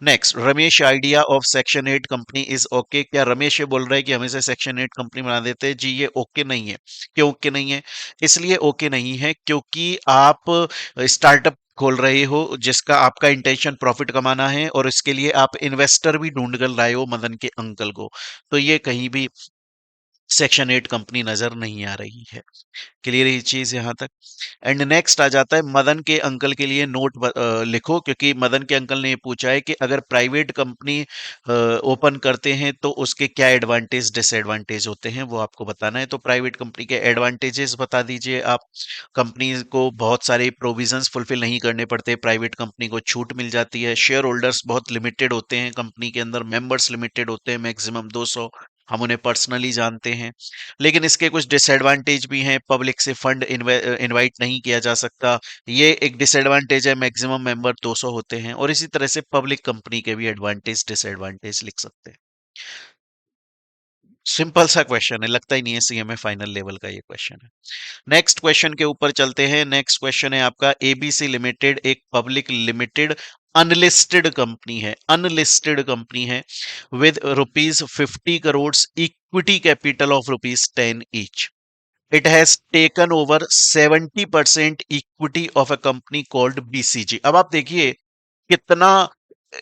Next, Ramesh idea of section 8 company is okay? क्या रमेश ये बोल रहा है कि हमें से सेक्शन 8 कंपनी बना देते हैं? जी, ये ओके नहीं है। क्यों ओके नहीं है? इसलिए ओके नहीं है क्योंकि आप स्टार्टअप खोल रहे हो जिसका आपका इंटेंशन प्रॉफिट कमाना है, और इसके लिए आप इन्वेस्टर भी ढूंढ कर लाए हो मदन के अंकल को। तो ये कहीं भी सेक्शन 8 कंपनी नजर नहीं आ रही है। क्लियर ये चीज यहां तक? एंड नेक्स्ट आ जाता है मदन के अंकल के लिए नोट लिखो, क्योंकि मदन के अंकल ने ये पूछा है कि अगर प्राइवेट कंपनी ओपन करते हैं तो उसके क्या एडवांटेज डिसएडवांटेज होते हैं, वो आपको बताना है। तो प्राइवेट कंपनी के एडवांटेजेस बता दीजिए आप। कंपनी को बहुत सारे प्रोविजंस फुलफिल नहीं करने पड़ते, प्राइवेट कंपनी को छूट मिल जाती है, शेयर होल्डर्स बहुत लिमिटेड होते हैं कंपनी के अंदर, मेंबर्स लिमिटेड होते हैं, मैक्सिमम 200, हम उन्हें पर्सनली जानते हैं। लेकिन इसके कुछ डिसएडवांटेज भी हैं, पब्लिक से फंड इनवाइट नहीं किया जा सकता, ये एक डिसएडवांटेज है, मैक्सिमम मेंबर 200 होते हैं। और इसी तरह से पब्लिक कंपनी के भी एडवांटेज डिसएडवांटेज लिख सकते हैं। सिंपल सा क्वेश्चन है, लगता ही नहीं है सीएमए फाइनल लेवल का ये क्वेश्चन है। नेक्स्ट क्वेश्चन के ऊपर चलते हैं। नेक्स्ट क्वेश्चन है आपका, एबीसी लिमिटेड एक पब्लिक लिमिटेड अनलिस्टेड कंपनी है, अनलिस्टेड कंपनी है, with ₹50 crore equity capital of ₹10 each. It has taken over 70% equity of a company called BCG। अब आप देखिए कितना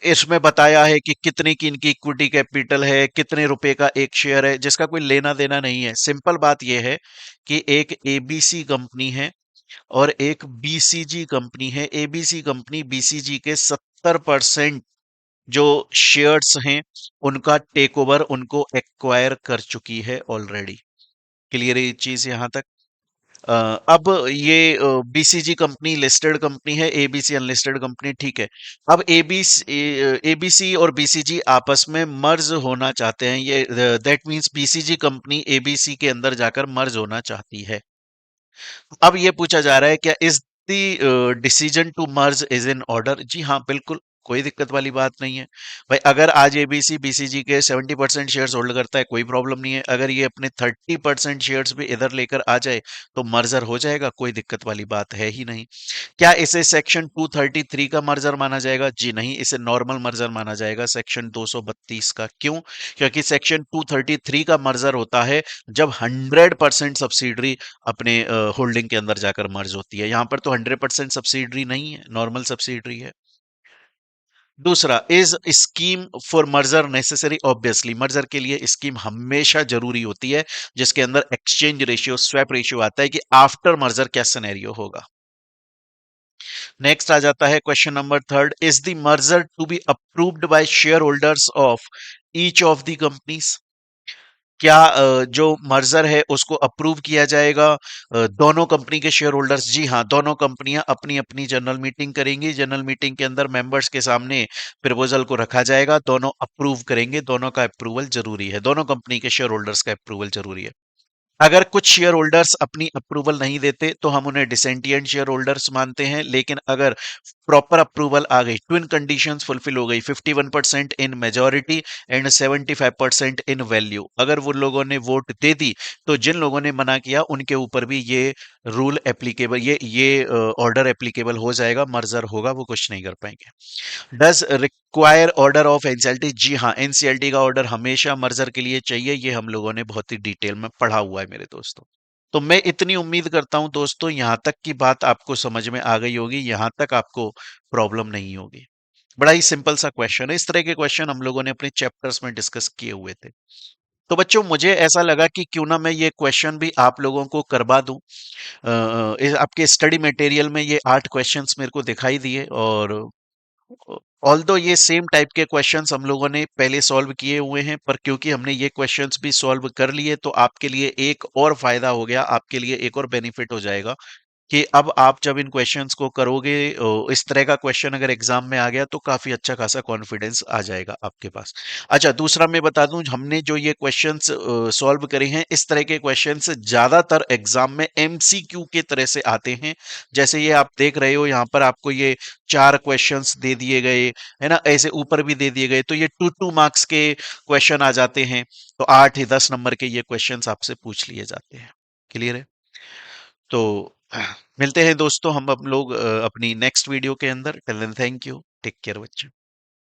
इसमें बताया है कि कितने की इनकी इक्विटी कैपिटल है, कितने रुपए का एक शेयर है, जिसका कोई लेना देना नहीं है। सिंपल बात यह है कि एक एबीसी कंपनी है और एक बीसीजी कंपनी है। एबीसी कंपनी बीसीजी के 70% जो शेयर्स हैं उनका टेक ओवर उनको एक्वायर कर चुकी है ऑलरेडी। क्लियर है ये चीज यहां तक? अ, अब ये बीसीजी कंपनी लिस्टेड कंपनी है, एबीसी अनलिस्टेड कंपनी, ठीक है। अब एबीसी और बीसीजी आपस में मर्ज होना चाहते हैं, ये that means BCG company ABC के अंदर जाकर मर्ज होना चाहती है। अब ये पूछा जा रहा है, क्या is the decision to merge is in order? जी हाँ, बिल्कुल, कोई दिक्कत वाली बात नहीं है। भाई अगर आज एबीसी बीसीजी के 70% शेयर्स होल्ड करता है, कोई प्रॉब्लम नहीं है। अगर ये अपने 30% शेयर्स भी इधर लेकर आ जाए तो मर्जर हो जाएगा, कोई दिक्कत वाली बात है ही नहीं। क्या इसे सेक्शन 233 का मर्जर माना जाएगा? जी नहीं, इसे नॉर्मल मर्जर माना जाएगा, सेक्शन 232 का। क्यों? क्योंकि सेक्शन 233 का मर्जर होता है जब 100% सब्सिडरी अपने होल्डिंग के अंदर जाकर मर्ज होती है। यहां पर तो 100% सब्सिडरी नहीं है, नॉर्मल सब्सिडरी है। दूसरा, is scheme for merger necessary? Obviously merger के लिए स्कीम हमेशा जरूरी होती है, जिसके अंदर एक्सचेंज रेशियो, स्वैप रेशियो आता है कि आफ्टर मर्जर क्या सिनेरियो होगा। नेक्स्ट आ जाता है question number third, is the merger to be approved by share holders of each of the companies? क्या जो मर्जर है उसको अप्रूव किया जाएगा दोनों कंपनी के शेयर होल्डर्स? जी हाँ, दोनों कंपनियां अपनी अपनी जनरल मीटिंग करेंगी, जनरल मीटिंग के अंदर मेंबर्स के सामने प्रपोजल को रखा जाएगा, दोनों अप्रूव करेंगे, दोनों का अप्रूवल जरूरी है, दोनों कंपनी के शेयर होल्डर्स का अप्रूवल जरूरी है। अगर कुछ शेयर होल्डर्स अपनी अप्रूवल नहीं देते तो हम उन्हें डिसेंटिएंट शेयर होल्डर्स मानते हैं, लेकिन अगर प्रॉपर अप्रूवल आ गई, ट्विन कंडीशंस फुलफिल हो गई, 51% इन मेजॉरिटी एंड 75% इन वैल्यू, अगर वो लोगों ने वोट दे दी, तो जिन लोगों ने मना किया उनके ऊपर भी ये रूल एप्लीकेबल, ये ऑर्डर एप्लीकेबल हो जाएगा, मर्जर होगा, वो कुछ नहीं कर पाएंगे। Does require order of NCLT? जी हाँ, एनसीएलटी का ऑर्डर हमेशा मर्जर के लिए चाहिए, ये हम लोगों ने बहुत ही डिटेल में पढ़ा हुआ है मेरे दोस्तों। तो मैं इतनी उम्मीद करता हूं दोस्तों, यहां तक की बात आपको समझ में आ गई होगी, यहां तक आपको प्रॉब्लम नहीं होगी। बड़ा ही सिंपल सा क्वेश्चन है, इस तरह के क्वेश्चन हम लोगों ने अपने चैप्टर्स में डिस्कस किए हुए थे। तो बच्चों मुझे ऐसा लगा कि क्यों ना मैं ये क्वेश्चन भी आप लोगों को करवा दूं। आपके स्टडी मटेरियल में ये 8 क्वेश्चंस मेरे को दिखाई दिए, और ऑल्दो ये सेम टाइप के क्वेश्चंस हम लोगों ने पहले सॉल्व किए हुए हैं, पर क्योंकि हमने ये क्वेश्चंस भी सॉल्व कर लिए तो आपके लिए एक और फायदा हो गया, आपके लिए एक और बेनिफिट हो जाएगा कि अब आप जब इन क्वेश्चंस को करोगे, इस तरह का क्वेश्चन अगर एग्जाम में आ गया तो काफी अच्छा खासा कॉन्फिडेंस आ जाएगा आपके पास। अच्छा, दूसरा मैं बता दूं, हमने जो ये क्वेश्चंस सॉल्व करे हैं, इस तरह के क्वेश्चंस ज्यादातर एग्जाम में एमसीक्यू के तरह से आते हैं। जैसे ये आप देख रहे हो यहाँ पर आपको ये 4 क्वेश्चंस दे दिए गए, है ना, ऐसे ऊपर भी दे दिए गए, तो ये 2 मार्क्स के क्वेश्चन आ जाते हैं। तो 8 या 10 नंबर के ये क्वेश्चंस आपसे पूछ लिए जाते हैं। क्लियर है? तो मिलते हैं दोस्तों हम लोग अपनी नेक्स्ट वीडियो के अंदर। Till then thank you, take care बच्चे।